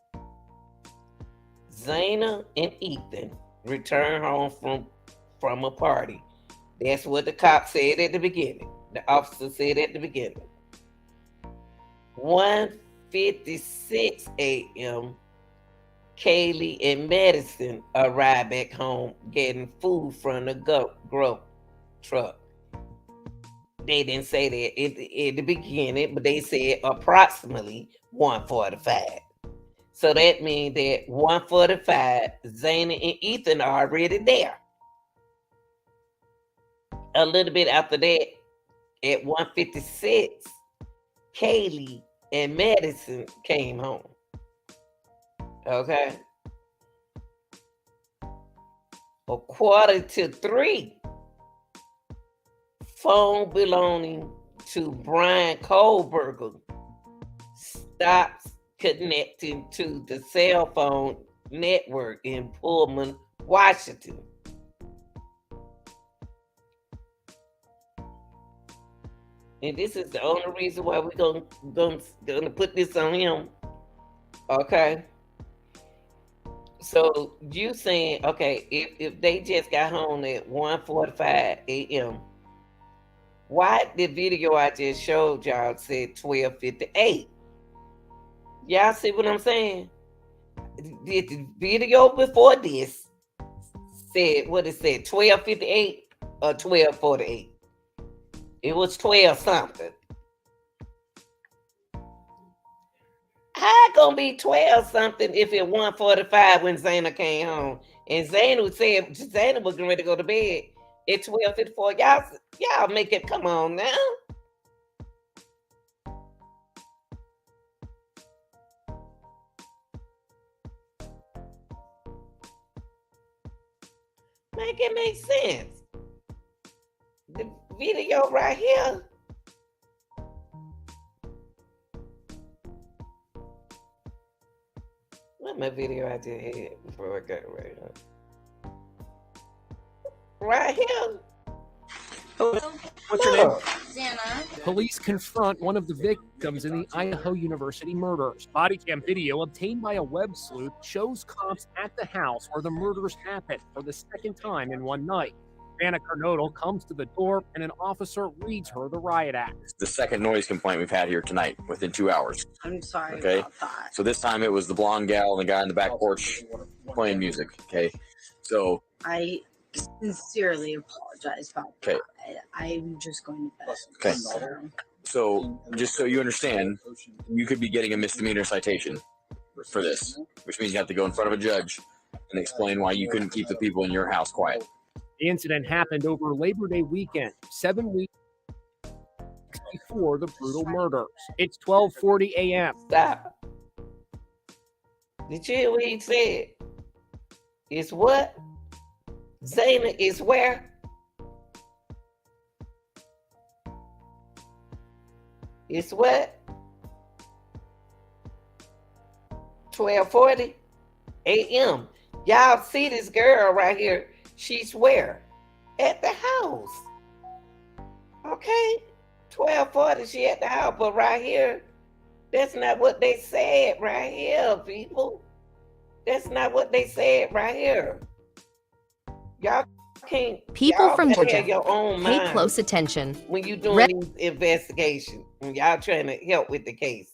Zana and Ethan return home from a party. That's what the cop said at the beginning. The officer said at the beginning. 1:56 a.m. Kaylee and Madison arrived back home getting food from the grub truck. They didn't say that at the beginning, but they said approximately 1:45. So that means that 1:45, Zana and Ethan are already there. A little bit after that, at 1:56, Kaylee and Madison came home. Okay. 2:45, phone belonging to Brian Kohlberger stops connecting to the cell phone network in Pullman, Washington. And this is the only reason why we're gonna put this on him. Okay. So you saying, okay, if they just got home at 1:45 a.m., why the video I just showed y'all said 12:58? Y'all see what I'm saying? The video before this said, what it said, 12:58 or 12:48? It was 12 something. How it gonna be 12 something if it 1:45 when Zana came home? And Zana said Zana was getting ready to go to bed at 12:54. Y'all make it, come on now. Make it make sense. The video right here. What my video I just had before I got right here? Right here. What's your name? Xana. Police confront one of the victims in the Idaho University murders. Body cam video obtained by a web sleuth shows cops at the house where the murders happened for the second time in one night. Anna Kernodle comes to the door and an officer reads her the riot act. It's the second noise complaint we've had here tonight within 2 hours. I'm sorry Okay. about that. So this time it was the blonde gal and the guy in the back porch playing music. Okay. So I sincerely apologize about okay. that. I'm just going to bed. Okay. So, So just so you understand, you could be getting a misdemeanor citation for this, which means you have to go in front of a judge and explain why you couldn't keep the people in your house quiet. The incident happened over Labor Day weekend, 7 weeks before the brutal murders. It's 12:40 a.m. Stop. Did you hear what he said? It's what? Zayna is where? It's what? 12:40 a.m. Y'all see this girl right here. She's where? At the house. Okay. 12:40, she at the house. But right here, that's not what they said right here, people. That's not what they said right here. Y'all can't. People Y'all from gotta Georgia, have your own pay mind close attention. when you doing these investigations. When y'all trying to help with the case.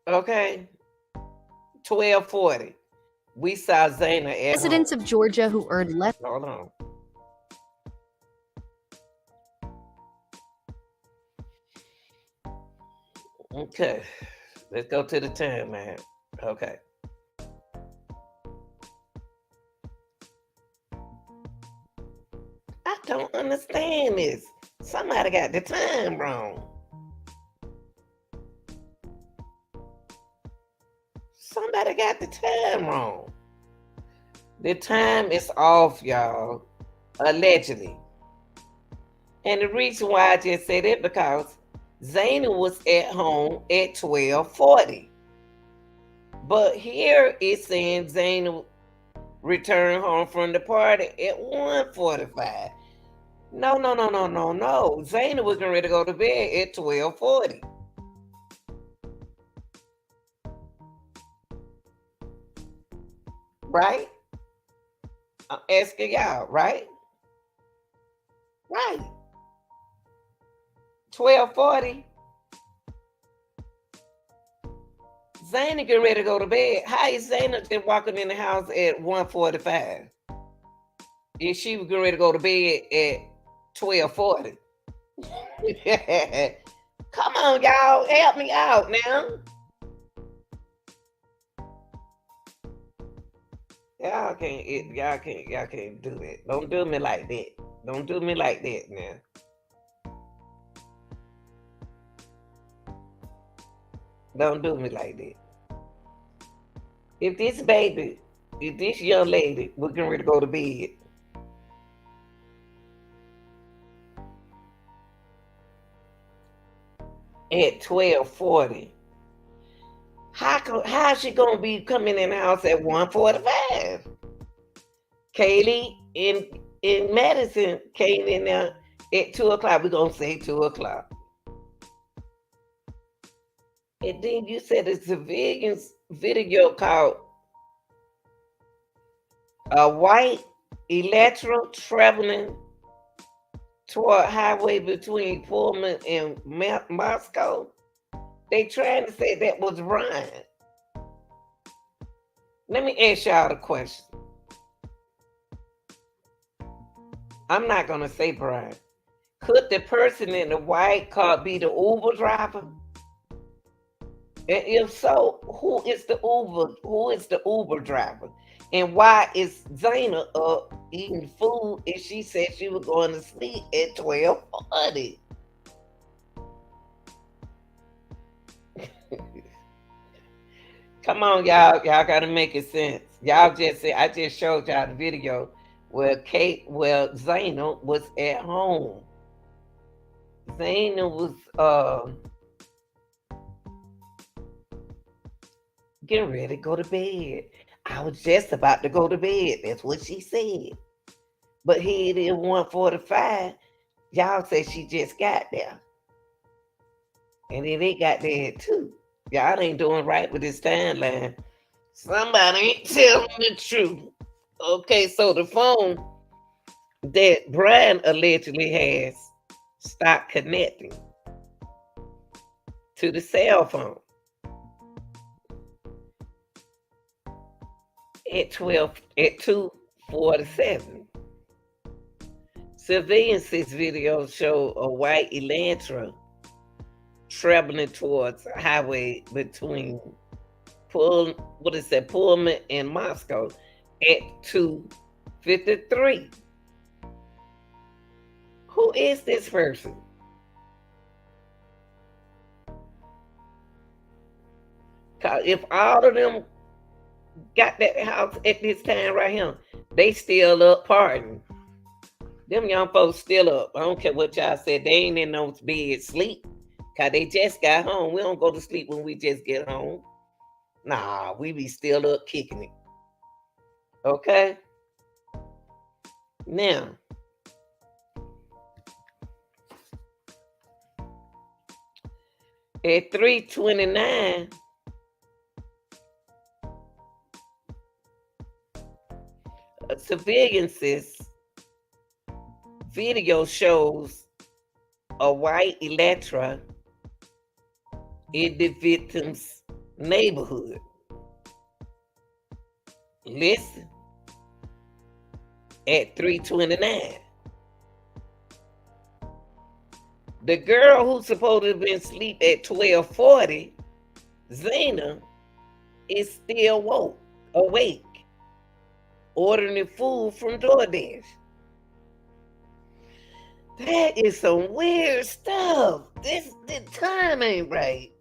Okay. 12:40. We saw Zayna at Residents home. of Georgia who earned less. Hold on. Okay. Let's go to the time, man. Okay. I don't understand this. Somebody got the time wrong. Somebody got the time wrong. The time is off, y'all. Allegedly. And the reason why I just said it because Zayna was at home at 12:40. But here it's saying Zayna returned home from the party at 1:45. No. Zayna was getting ready to go to bed at 12:40. Right? I'm asking y'all, right? Right. 12:40. Zayna getting ready to go to bed. How is Zayna just walking in the house at 1:45? If she was getting ready to go to bed at 12:40. Come on, y'all. Help me out now. Y'all can't do that. Don't do me like that. Don't do me like that now. Don't do me like that. If this young lady was getting ready to go to bed at 12:40, how is she gonna be coming in the house at 1:45? Kaylee in Madison came in there at 2:00. We're gonna say 2:00. And then you said the civilians video called a white Electra traveling toward highway between Pullman and Moscow. They trying to say that was Brian. Let me ask y'all a question. I'm not gonna say Brian. Could the person in the white car be the Uber driver? And if so, who is the Uber driver? And why is Zayna up eating food if she said she was going to sleep at 12:40? Come on, y'all. Y'all gotta make it sense. Y'all just said I just showed y'all the video where Zayna was at home. Zayna was getting ready to go to bed. I was just about to go to bed. That's what she said. But here it is 1:45. Y'all say she just got there. And then they got there too. Y'all ain't doing right with this timeline. Somebody ain't telling the truth. Okay, so the phone that Brian allegedly has stopped connecting to the cell phone at 2:47. Surveillance video show a white Elantra traveling towards a highway between Pullman and Moscow at 2:53. Who is this person? Cause if all of them got that house at this time right here, they still up partying. Them young folks still up. I don't care what y'all said. They ain't in no bed sleep. Cause they just got home. We don't go to sleep when we just get home. Nah, we be still up kicking it. Okay? Now, at 3:29, civilians' video shows a white Electra in the victim's neighborhood. Listen, at 3:29. The girl who's supposed to have been asleep at 12:40, Zena, is still awake, ordering food from DoorDash. That is some weird stuff. The time ain't right.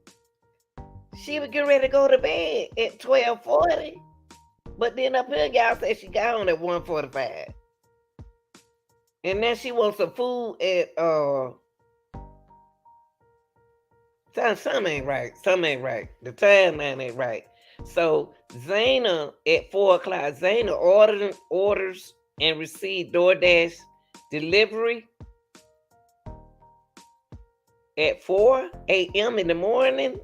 She was getting ready to go to bed at 12:40, but then up here y'all said she got on at 1:45. And now she wants some food at something ain't right. Something ain't right. The timeline ain't right. So Zena at 4:00, Zena orders and received DoorDash delivery at 4 a.m. in the morning.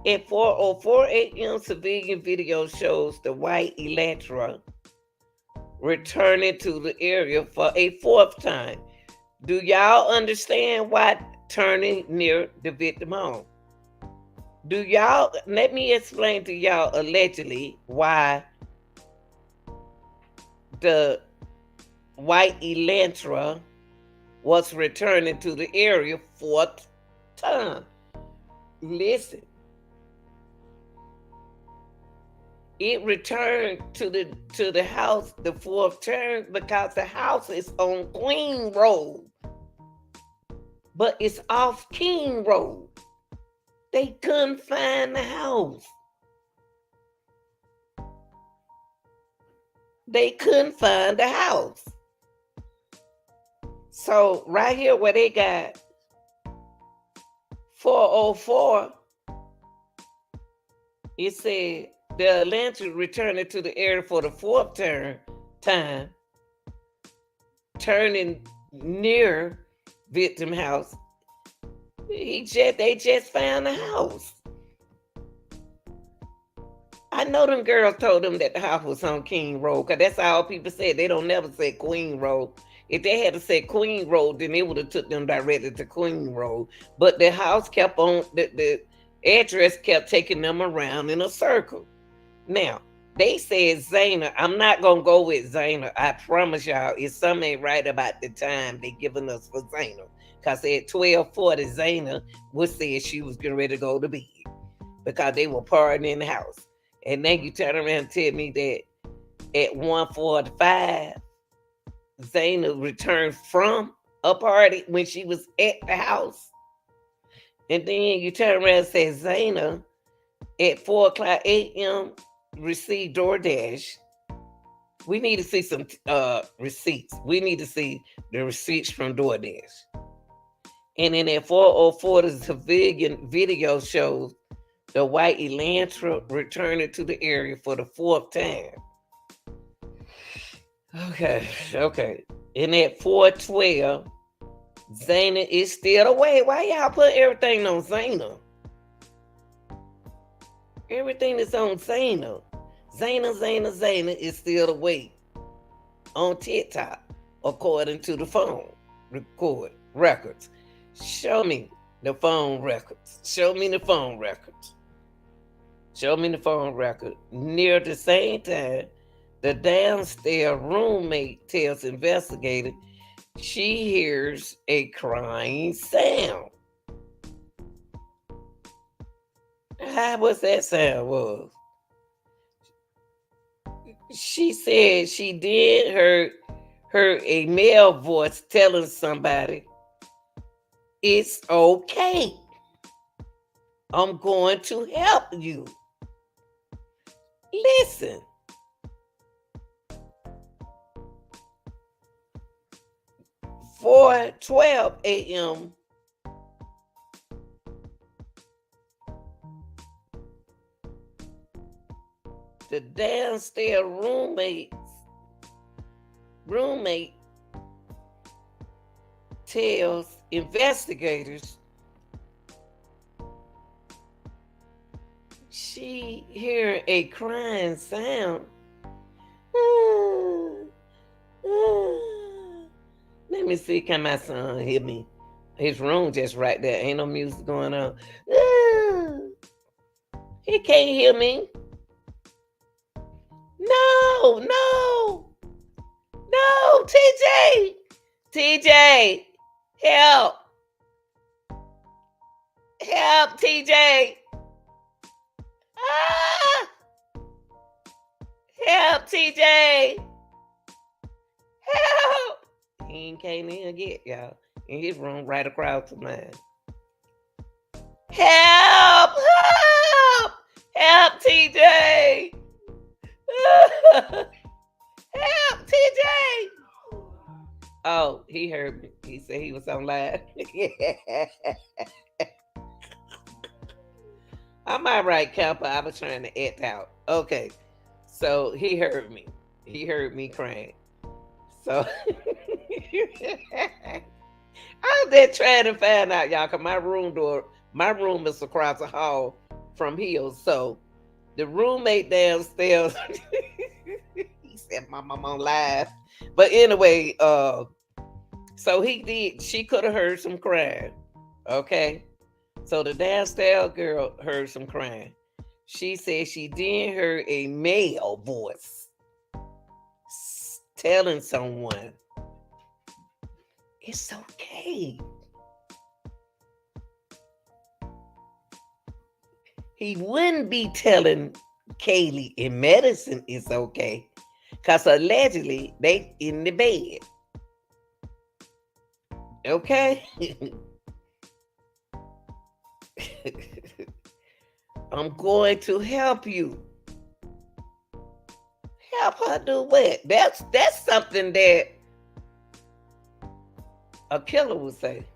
At 4:04 a.m., civilian video shows the white Electra returning to the area for a fourth time. Do y'all understand why turning near the victim home? Let me explain to y'all allegedly why the white Elantra was returning to the area fourth time. Listen. It returned to the house the fourth turn because the house is on Queen Road. But it's off King Road. They couldn't find the house. They couldn't find the house. So right here where they got 4:04, it said the Atlanta returning to the area for the fourth time, turning near victim house. They just found the house. I know them girls told them that the house was on King Road, because that's all people said. They don't never say Queen Road. If they had to say Queen Road, then it would have took them directly to Queen Road. But the house kept on, the address kept taking them around in a circle. Now, they said Zana. I'm not going to go with Zana. I promise y'all, it's something ain't right about the time they giving us for Zana. Because at 12:40, Zana was saying she was getting ready to go to bed because they were partying in the house. And then you turn around and tell me that at 1:45, Zana returned from a party when she was at the house. And then you turn around and say Zana at 4:00 a.m. received DoorDash. We need to see some receipts. We need to see the receipts from DoorDash. And then at 4:04, the civilian video shows the white Elantra returning to the area for the fourth time. Okay. And at 4:12, Zana is still away. Why y'all put everything on Zana? Everything is on Zana. Zana is still awake on TikTok, according to the phone records. Show me the phone records. Show me the phone records. Show me the phone record. Near the same time, the downstairs roommate tells investigators she hears a crying sound. How was that sound was? She said she did heard a male voice telling somebody it's okay. I'm going to help you. Listen. For 12 a.m. the downstairs roommate tells investigators she heard a crying sound. Let me see, can my son hear me? His room just right there. Ain't no music going on. He can't hear me. No, TJ. TJ, help. Help, TJ. Ah! Help, TJ. Help. He can't even get y'all. In his room right across from mine. Help! Help! Help, TJ! Help, TJ! Oh, he heard me. He said he was on live. I'm all right, Camper. I was trying to act out. Okay. So he heard me. He heard me crying. So I'm just trying to find out, y'all, because my room is across the hall from his. So the roommate downstairs, he said, "My mom on live." But anyway, so she could have heard some crying. Okay. So the downstairs girl heard some crying. She said she did hear a male voice telling someone, it's okay. He wouldn't be telling Kaylee in medicine it's okay, because allegedly they in the bed. Okay? I'm going to help you. Help her do what? That's something that a killer would say.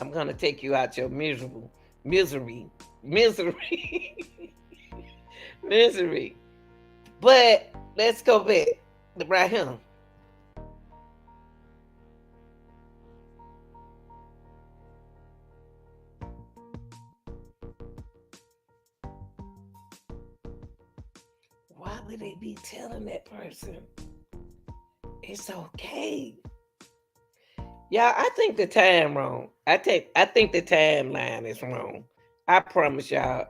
I'm gonna take you out your misery. Misery. But let's go back right here. Why would they be telling that person it's okay? Yeah, I think the time wrong. I think the timeline is wrong. I promise y'all.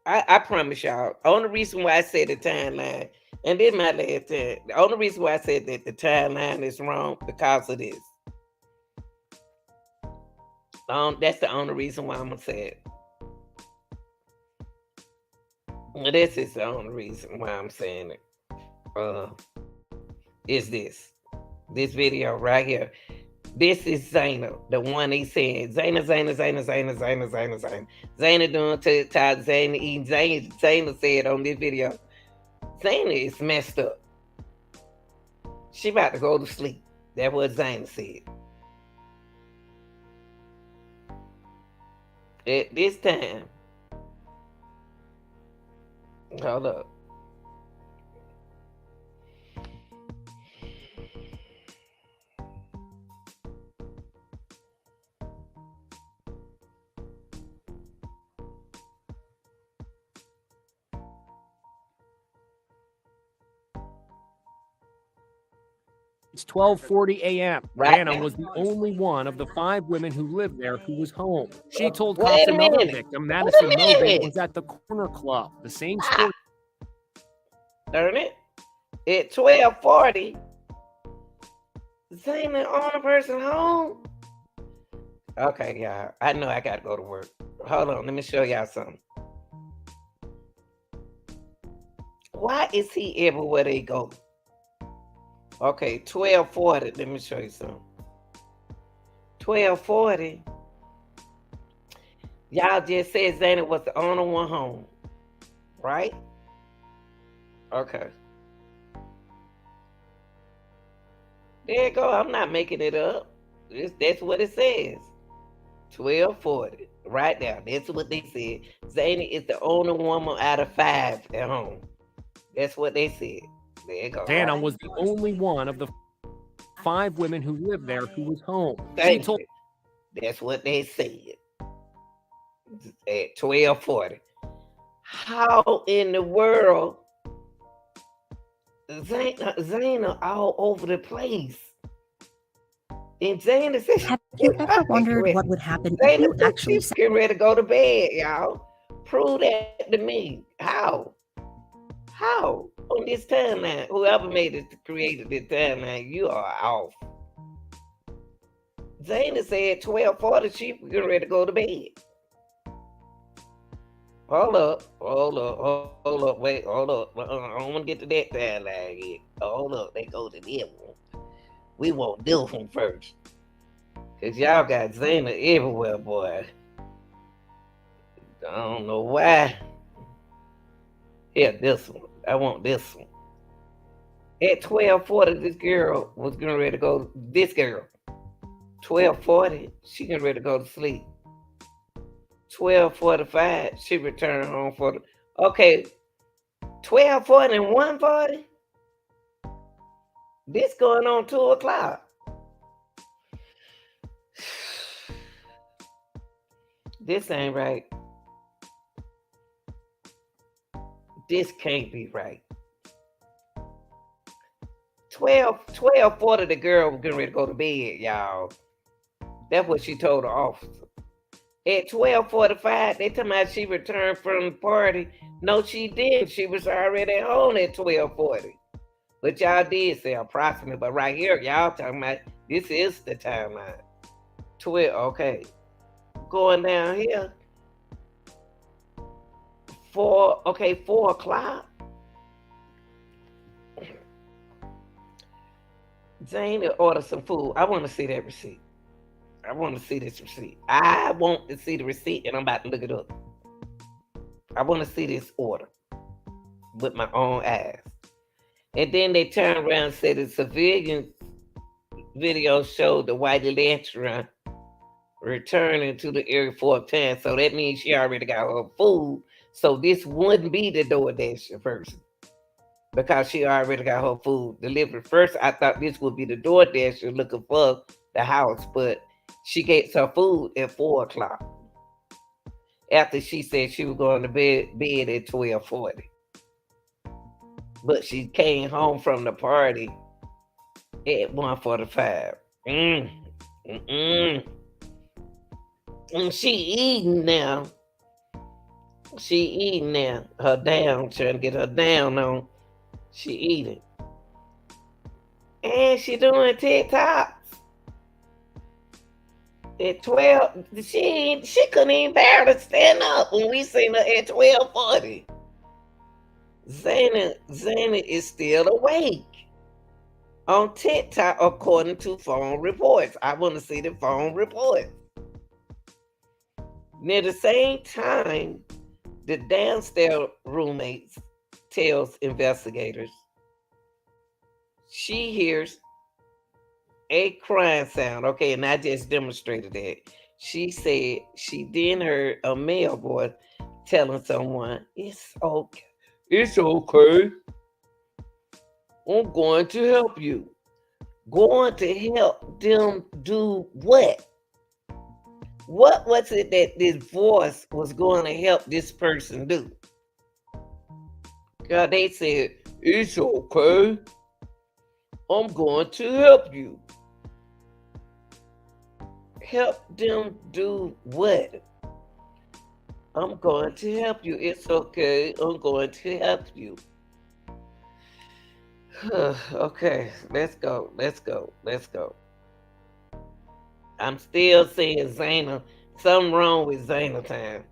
I promise y'all. Only reason why I said the timeline, and then my last time, the only reason why I said that the timeline is wrong because of this. That's the only reason why I'm gonna say it. This is the only reason why I'm saying it. Is this video right here? This is Zayna, the one he said. Zayna doing TikTok, Zayna eating. Zayna said on this video, Zayna is messed up. She about to go to sleep. That's what Zayna said. At this time, hold up. It's 12:40 a.m. Anna was the only one of the 5 women who lived there who was home. She told cops another victim, Madison Mogan, was at the corner club, the same sport. Darn it. At 12:40, Zayna on a person home. Okay, y'all. I know I gotta go to work. Hold on, let me show y'all something. Why is he everywhere they go? Okay, 12:40. Let me show you something. 12:40. Y'all just said Zana was the only one home, right? Okay. There you go. I'm not making it up. That's what it says. 1240. Right now. That's what they said. Zany is the only woman out of 5 at home. That's what they said. There you go. Dana was the only one of the 5 women who lived there who was home. She Thank told you. That's what they said. At 1240. How in the world Zana all over the place? And Zana said, Have you ever wondered what would happen if Zana you said actually she's getting ready to go to bed, y'all. Prove that to me. How? How? On this timeline, whoever created this timeline, you are off. Zana said 1240, she getting ready to go to bed. Hold up, wait, hold up. I don't want to get to that timeline yet. Hold up, they go to that one. We want this one first. Cause y'all got Zana everywhere, boy. I don't know why. Here, this one. I want this one. At 1240, this girl was getting ready to go. This girl, 1240, she getting ready to go to sleep. 1245, she returned home for the. Okay, 1240 and 140. This going on 2 o'clock. This ain't right. This can't be right. 1240, the girl was getting ready to go to bed, y'all. That's what she told the officer. At 1245, they talking about she returned from the party. No, she didn't. She was already home at 1240. But y'all did say approximately. But right here, y'all talking about this is the timeline. 12, okay. Going down here. 4 o'clock. Zane ordered some food. I want to see that receipt. I want to see this receipt. I want to see the receipt, and I'm about to look it up. I want to see this order with my own eyes. And then they turned around and said the civilian video showed the whitey restaurant returning to the area 4 times. So that means she already got her food. So this wouldn't be the DoorDash person because she already got her food delivered. First, I thought this would be the DoorDasher looking for the house, but she gets her food at 4 o'clock after she said she was going to bed at 1240. But she came home from the party at 1:45. And she eating now. Her down, trying to get her down on. She eating. And she doing TikToks. At 12, she couldn't even bear to stand up when we seen her at 1240. Zana is still awake on TikTok according to phone reports. I want to see the phone reports. Near the same time, the downstairs roommates tells investigators she hears a crying sound. Okay, and I just demonstrated that. She said she then heard a male voice telling someone, "It's okay. It's okay. I'm going to help you." Going to help them do what? What was it that this voice was going to help this person do? God, they said, "It's okay. I'm going to help you." Help them do what? I'm going to help you. It's okay. I'm going to help you. Okay, let's go. I'm still seeing Zana. Something wrong with Zana time.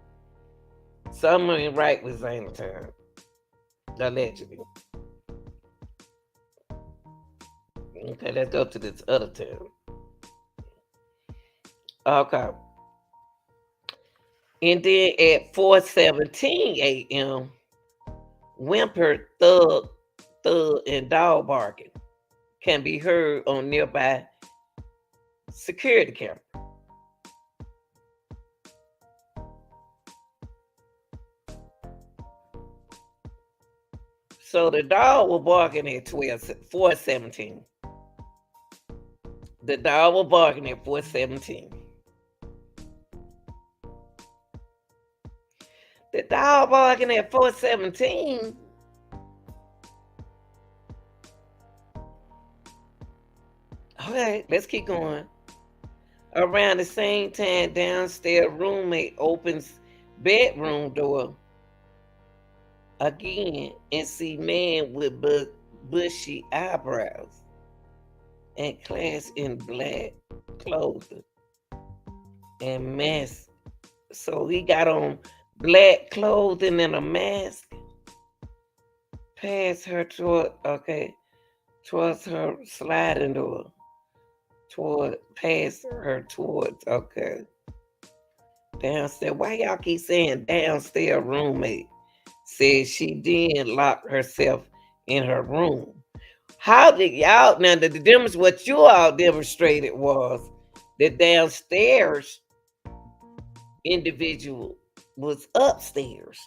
Something ain't right with Zana time. Allegedly. Okay, let's go to this other town. Okay. And then at 4:17 a.m., whimper, thud, and dog barking can be heard on nearby security camera. So the dog was barking at 4:17. The dog was barking at 4:17. The dog barking at 4:17. Okay, let's keep going. Around the same time, downstairs roommate opens bedroom door again and see man with bushy eyebrows and clad in black clothing and mask. So he got on black clothing and a mask. Past her towards her sliding door. Past her towards, downstairs. Why y'all keep saying downstairs roommate? Said she did lock herself in her room. How did y'all, now the difference, what you all demonstrated was the downstairs individual was upstairs.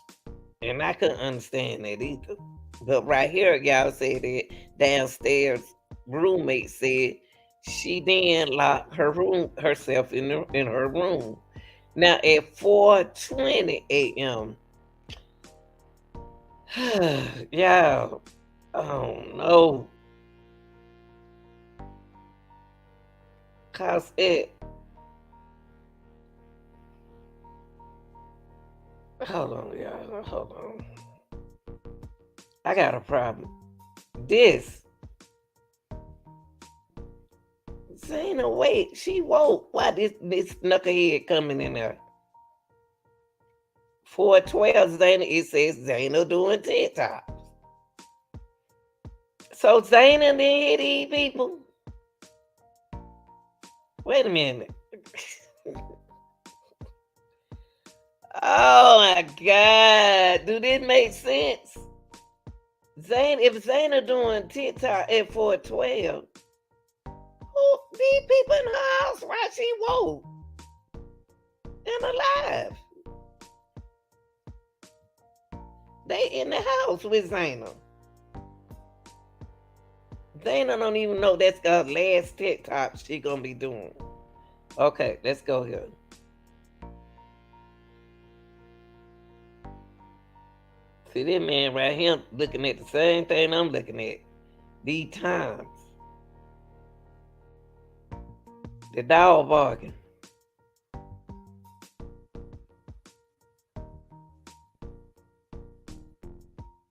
And I couldn't understand that either. But right here, y'all said that downstairs roommate said she then locked herself in her room. Now at 4:20 a.m., y'all, oh no. Cause hold on, y'all, hold on. I got a problem. This Zayna, wait, she woke. Why this knucklehead coming in there? 4:12 Zayna, it says Zayna doing TikTok. So Zayna didn't hit these people. Wait a minute. Oh my God. Do this make sense? If Zayna doing TikTok at 4:12, who these people in her house? Why she woke and alive? They in the house with Zayna. Zayna don't even know that's her last TikTok she gonna be doing. Okay, let's go here. See this man right here looking at the same thing I'm looking at. These times. The dog barking.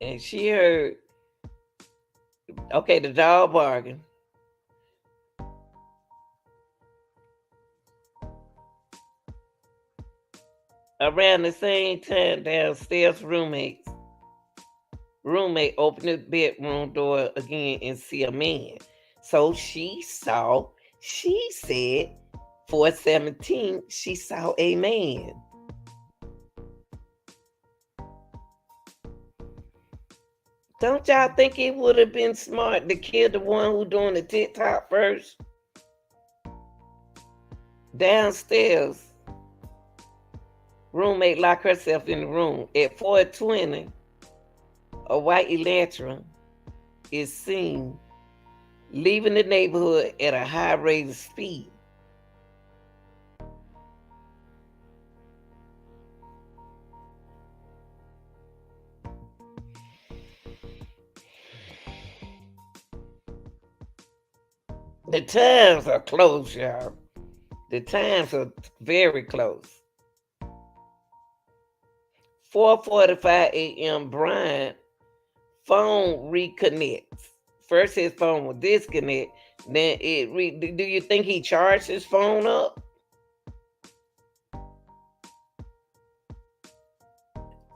And she heard, the dog barking. Around the same time, downstairs roommate opened the bedroom door again and see a man. So she said 4:17, she saw a man. Don't y'all think it would have been smart to kill the one who doing the TikTok first? Downstairs, roommate locked herself in the room. At 4:20, a white Elantra is seen leaving the neighborhood at a high rate of speed. The times are close, y'all. The times are very close. 4:45 a.m. Brian phone reconnects. First his phone will disconnect, then do you think he charged his phone up?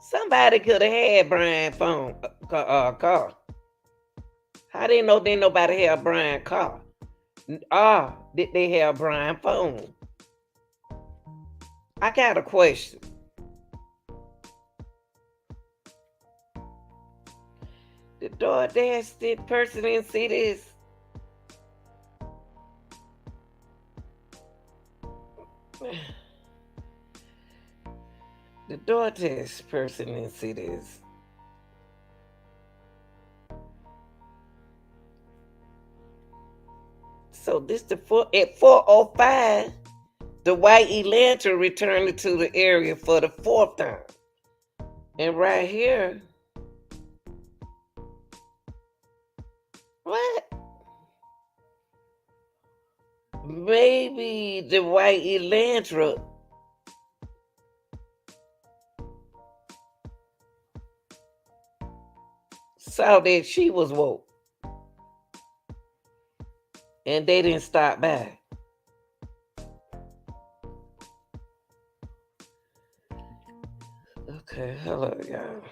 Somebody could have had Brian's phone car. How they know didn't nobody have Brian's car? Did they have Brian's phone? I got a question. The DoorDash did person didn't see this. The DoorDash person didn't see this. So this at 4:05, the white Elantra returned to the area for the 4th time. And right here, what? Maybe the white Elantra saw that she was woke. And they didn't stop by. Okay, hello, y'all.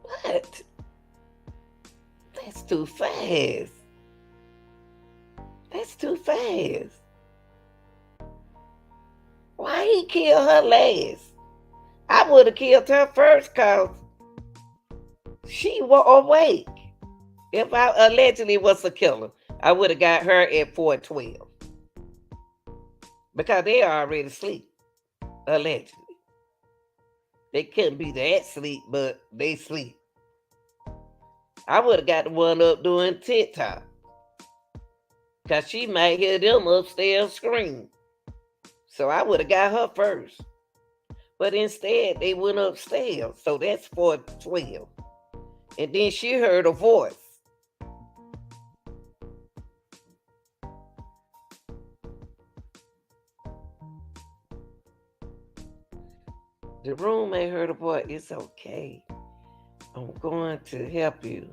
What? That's too fast. That's too fast. Why he kill her last? I would have killed her first cause she was awake. If I allegedly was a killer, I would have got her at 4:12. Because they already asleep. Allegedly. They couldn't be that sleep, but they sleep. I would have got the one up doing TikTok. Because she might hear them upstairs scream. So I would have got her first. But instead, they went upstairs. So that's 4:12. And then she heard a voice. The roommate heard a voice. It's okay. I'm going to help you.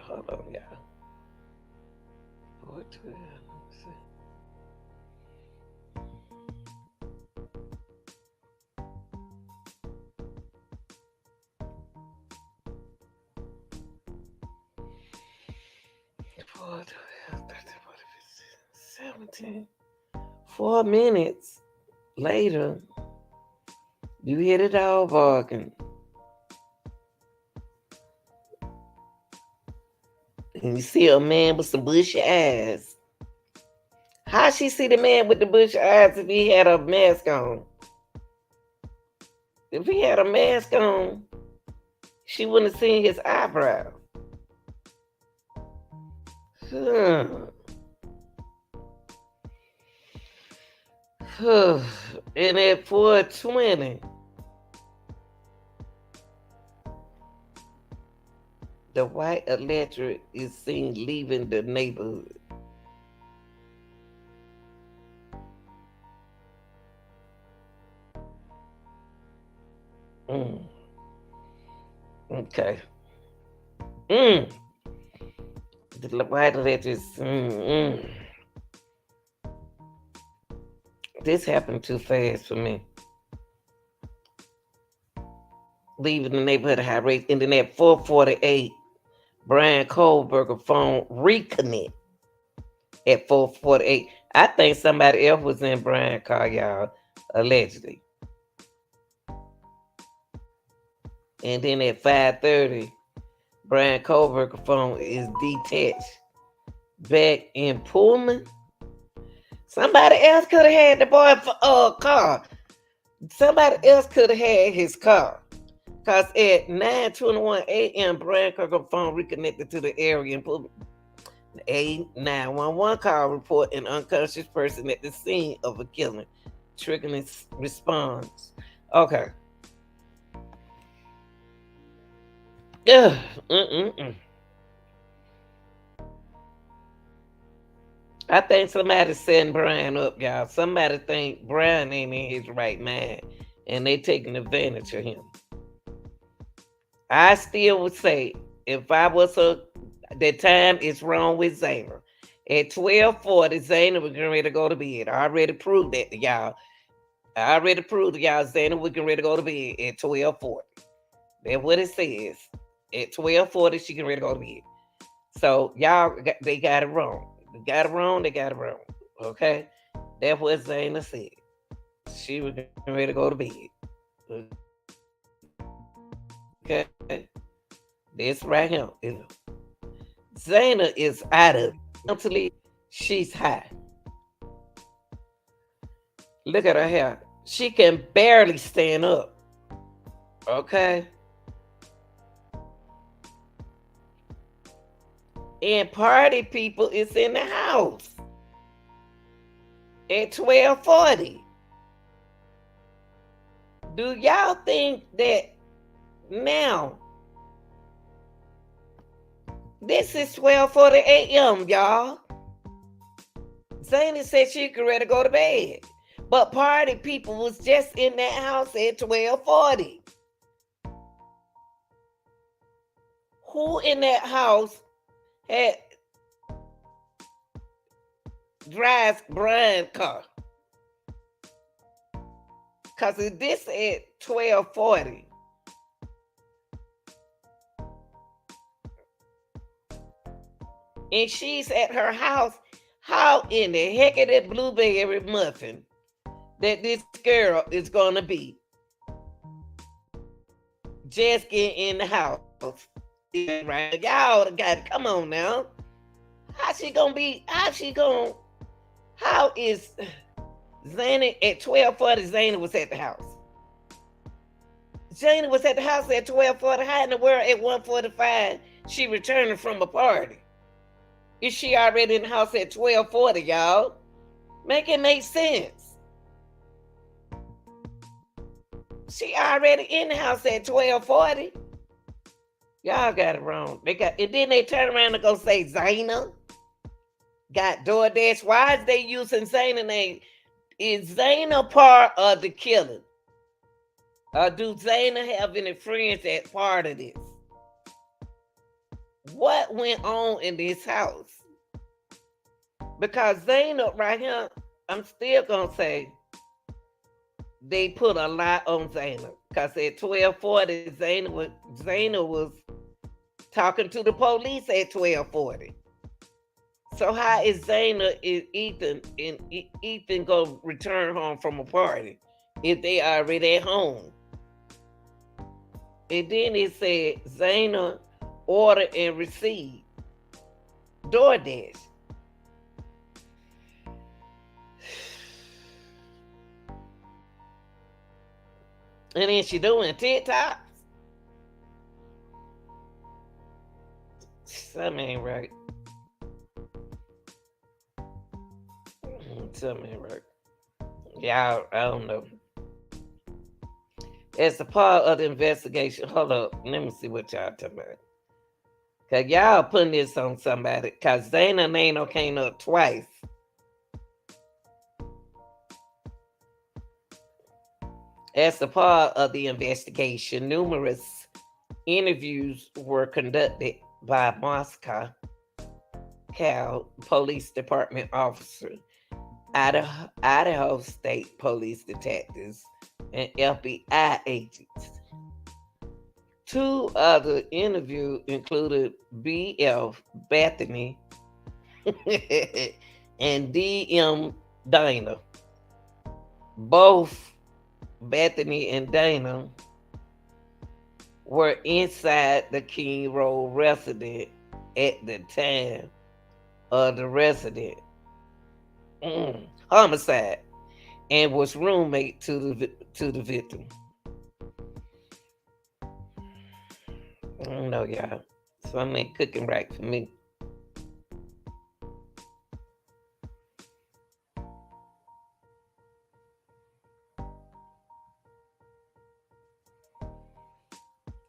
Hold on, y'all. 4:12. Let's see. Four, 12, 13, 14, 15, 17. 4 minutes later, you hear the dog barking. And you see a man with some bushy eyes. How she see the man with the bushy eyes if he had a mask on? If he had a mask on, she wouldn't have seen his eyebrows. And at 4:20, the white electric is seen leaving the neighborhood. Okay. The white electric is... This happened too fast for me. Leaving the neighborhood at high rate. And then at 4:48, Brian Kohlberger phone reconnect at 4:48. I think somebody else was in Brian's car, y'all, allegedly. And then at 5:30, Brian Kohlberger phone is detached back in Pullman. Somebody else could have had the boy car. Somebody else could have had his car. Because at 9:21 a.m., Brian Kohlberger phone reconnected to the area and Pullman. A 911 call report an unconscious person at the scene of a killing. Triggering response. Okay. I think somebody's setting Brian up, y'all. Somebody think Brian ain't in his right mind, and they taking advantage of him. I still would say If I was the time is wrong with Zayna. At 12:40, Zayna was getting ready to go to bed. I already proved that to y'all. I already proved to y'all Zayna was getting ready to go to bed at 12:40. That's what it says. At 12:40, she getting ready to go to bed. So y'all, they got it wrong. They got it wrong. They got it wrong. Okay, that's what Zayna said. She was getting ready to go to bed. Okay, this right here is Zayna is out of it. Mentally, she's high. Look at her hair. She can barely stand up. Okay. And party people is in the house at 12:40. Do y'all think that now? This is 12:40 a.m., y'all. Zayna said she could ready to go to bed. But party people was just in that house at 12:40. Who in that house had drives Brian's car? Cause this at 12:40. And she's at her house. How in the heck of that blueberry muffin that this girl is gonna be just getting in the house? Right? Y'all got come on now. How she gonna be? How is Zayna at 12:40? Zayna was at the house. Zayna was at the house at 12:40. How in the world at 1:45 she returning from a party? Is she already in the house at 12:40, y'all? Make it make sense. She already in the house at 12:40. Y'all got it wrong. And then they turn around and go say Zayna got DoorDash. Why is they using Zayna name? Is Zayna part of the killing? Or do Zayna have any friends that part of this? What went on in this house? Because Zayna right here, I'm still gonna say they put a lot on Zayna. Because at 12:40, Zayna was talking to the police at 12:40. So how is Zayna is Ethan gonna return home from a party if they already at home? And then it said Zayna order and receive DoorDash. And then she doing TikToks. Something ain't right. Something ain't right. Yeah, I don't know. As a part of the investigation, hold up, let me see what y'all talking about. Cause y'all putting this on somebody. Cause Zayna Nano came up twice. As a part of the investigation, numerous interviews were conducted by Moscow Cal Police Department officers, Idaho State Police detectives, and FBI agents. Two other interviews included B.F. Bethany and D.M. Dana. Both Bethany and Dana were inside the King Road residence at the time of the resident homicide and was roommate to the victim. I don't know, y'all. Something ain't cooking right for me.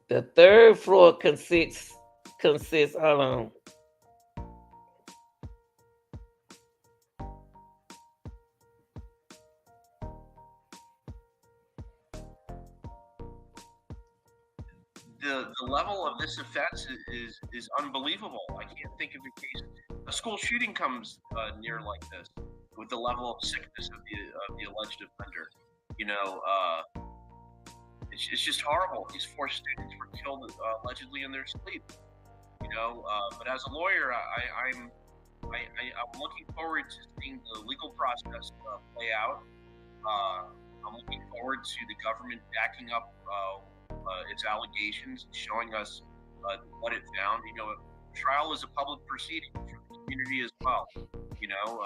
The third floor consists. Hold on. The level of this offense is unbelievable. I can't think of a case. A school shooting comes near like this with the level of sickness of the alleged offender. You know, it's just horrible. These 4 students were killed allegedly in their sleep. You know, but as a lawyer, I'm looking forward to seeing the legal process play out. I'm looking forward to the government backing up its allegations, showing us what it found. You know, trial is a public proceeding for the community as well. You know,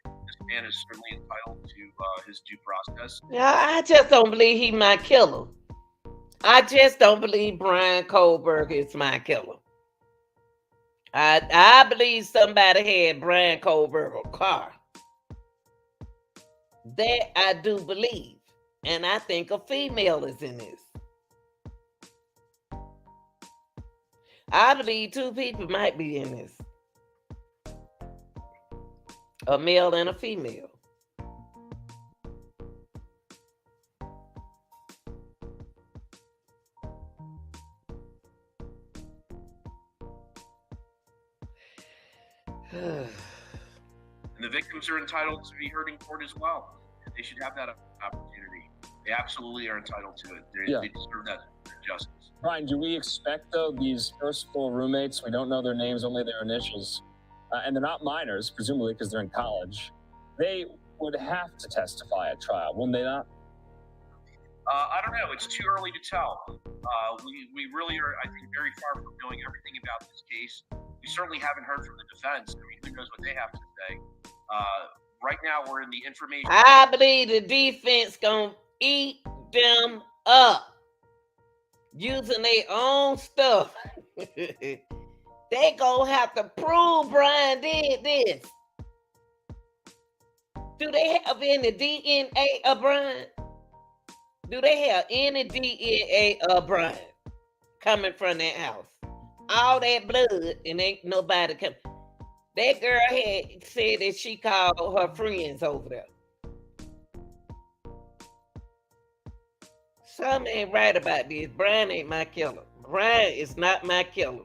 and this man is certainly entitled to his due process. Yeah, I just don't believe he my killer. I just don't believe Brian Kohlberg is my killer. I believe somebody had Brian Kohlberg a car. That I do believe. And I think a female is in this. I believe 2 people might be in this. A male and a female. And the victims are entitled to be heard in court as well. They should have that opportunity. They absolutely are entitled to it. They deserve that justice. Brian, do we expect, though, these first 4 roommates, we don't know their names, only their initials, and they're not minors, presumably because they're in college, they would have to testify at trial, wouldn't they not? I don't know. It's too early to tell. We really are, I think, very far from knowing everything about this case. We certainly haven't heard from the defense. I mean, who knows what they have to say. Right now, we're in the information. I believe the defense gonna eat them up using their own stuff. They gonna have to prove Brian did this. Do they have any DNA of Brian? Do they have any DNA of Brian coming from that house? All that blood and ain't nobody come. That girl had said that she called her friends over there. Something ain't right about this. Brian ain't my killer. Brian is not my killer.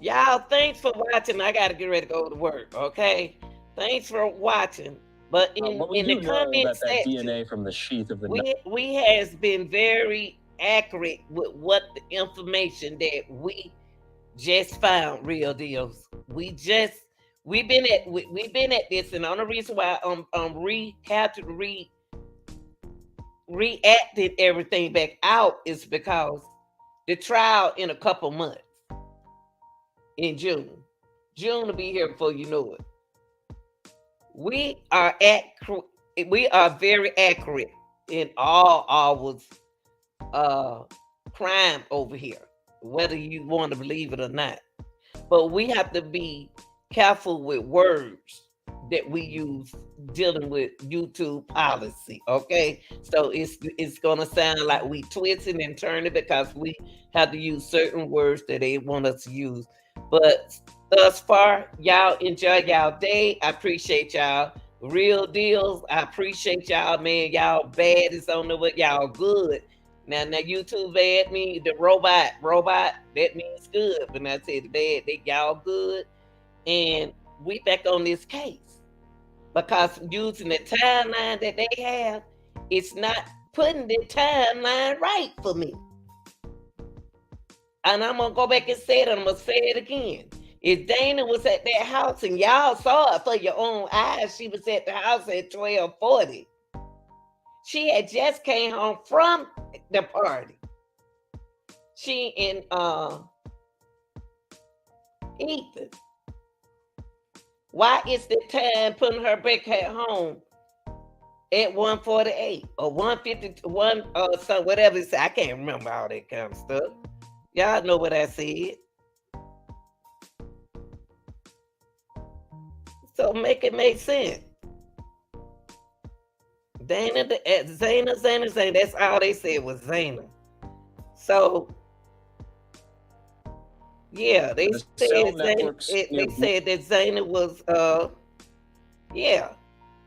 Y'all, thanks for watching. I got to get ready to go to work, okay? Thanks for watching. But in the comment section, DNA from the sheath of the we has been very accurate with what the information that we just found. Real deals. We've been at this, and the only reason why reacted everything back out is because the trial in a couple months in June. June will be here before you know it. We are very accurate in all our crime over here, whether you want to believe it or not. But we have to be careful with words that we use dealing with YouTube policy, okay? So it's gonna sound like we twisting and turning because we have to use certain words that they want us to use. But thus far, y'all enjoy y'all day. I appreciate y'all. Real deals. I appreciate y'all, man. Y'all bad is on the way. Y'all good. Now YouTube bad mean the robot, that means good. When I say the bad, they y'all good. And we back on this case. Because using the timeline that they have, it's not putting the timeline right for me. And I'm gonna go back and say it, and I'm gonna say it again. If Dana was at that house and y'all saw it for your own eyes, she was at the house at 12:40. She had just came home from the party. She and Ethan. Why is the time putting her back at home at 1:48 or 1:51 or so, whatever it's, I can't remember all that kind of stuff. Y'all know what I said. So make it make sense. Zana, that's all they said was Zana. So yeah, they said that Zana was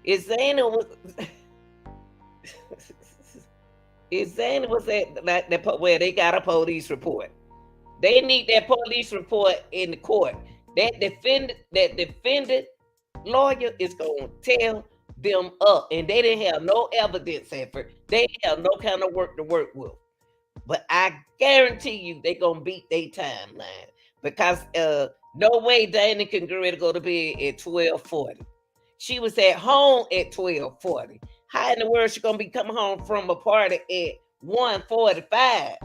if Zana was If Zane was at like that where they got a police report, they need that police report in the court. That defendant lawyer is gonna tell them up, and they didn't have no evidence effort. They didn't have no kind of work to work with. But I guarantee you, they gonna beat their timeline because no way Dana can get ready to go to bed at 12:40. She was at home at 12:40. How in the world she gonna be coming home from a party at 1:45?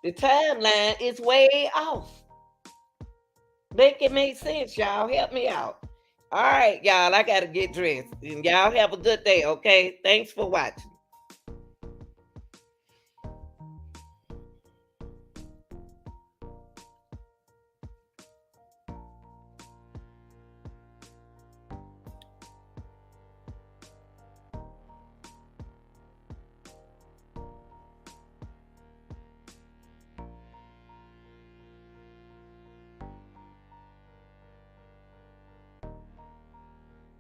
The timeline is way off. Make it make sense, y'all. Help me out. All right, y'all. I gotta get dressed. And y'all have a good day, okay? Thanks for watching.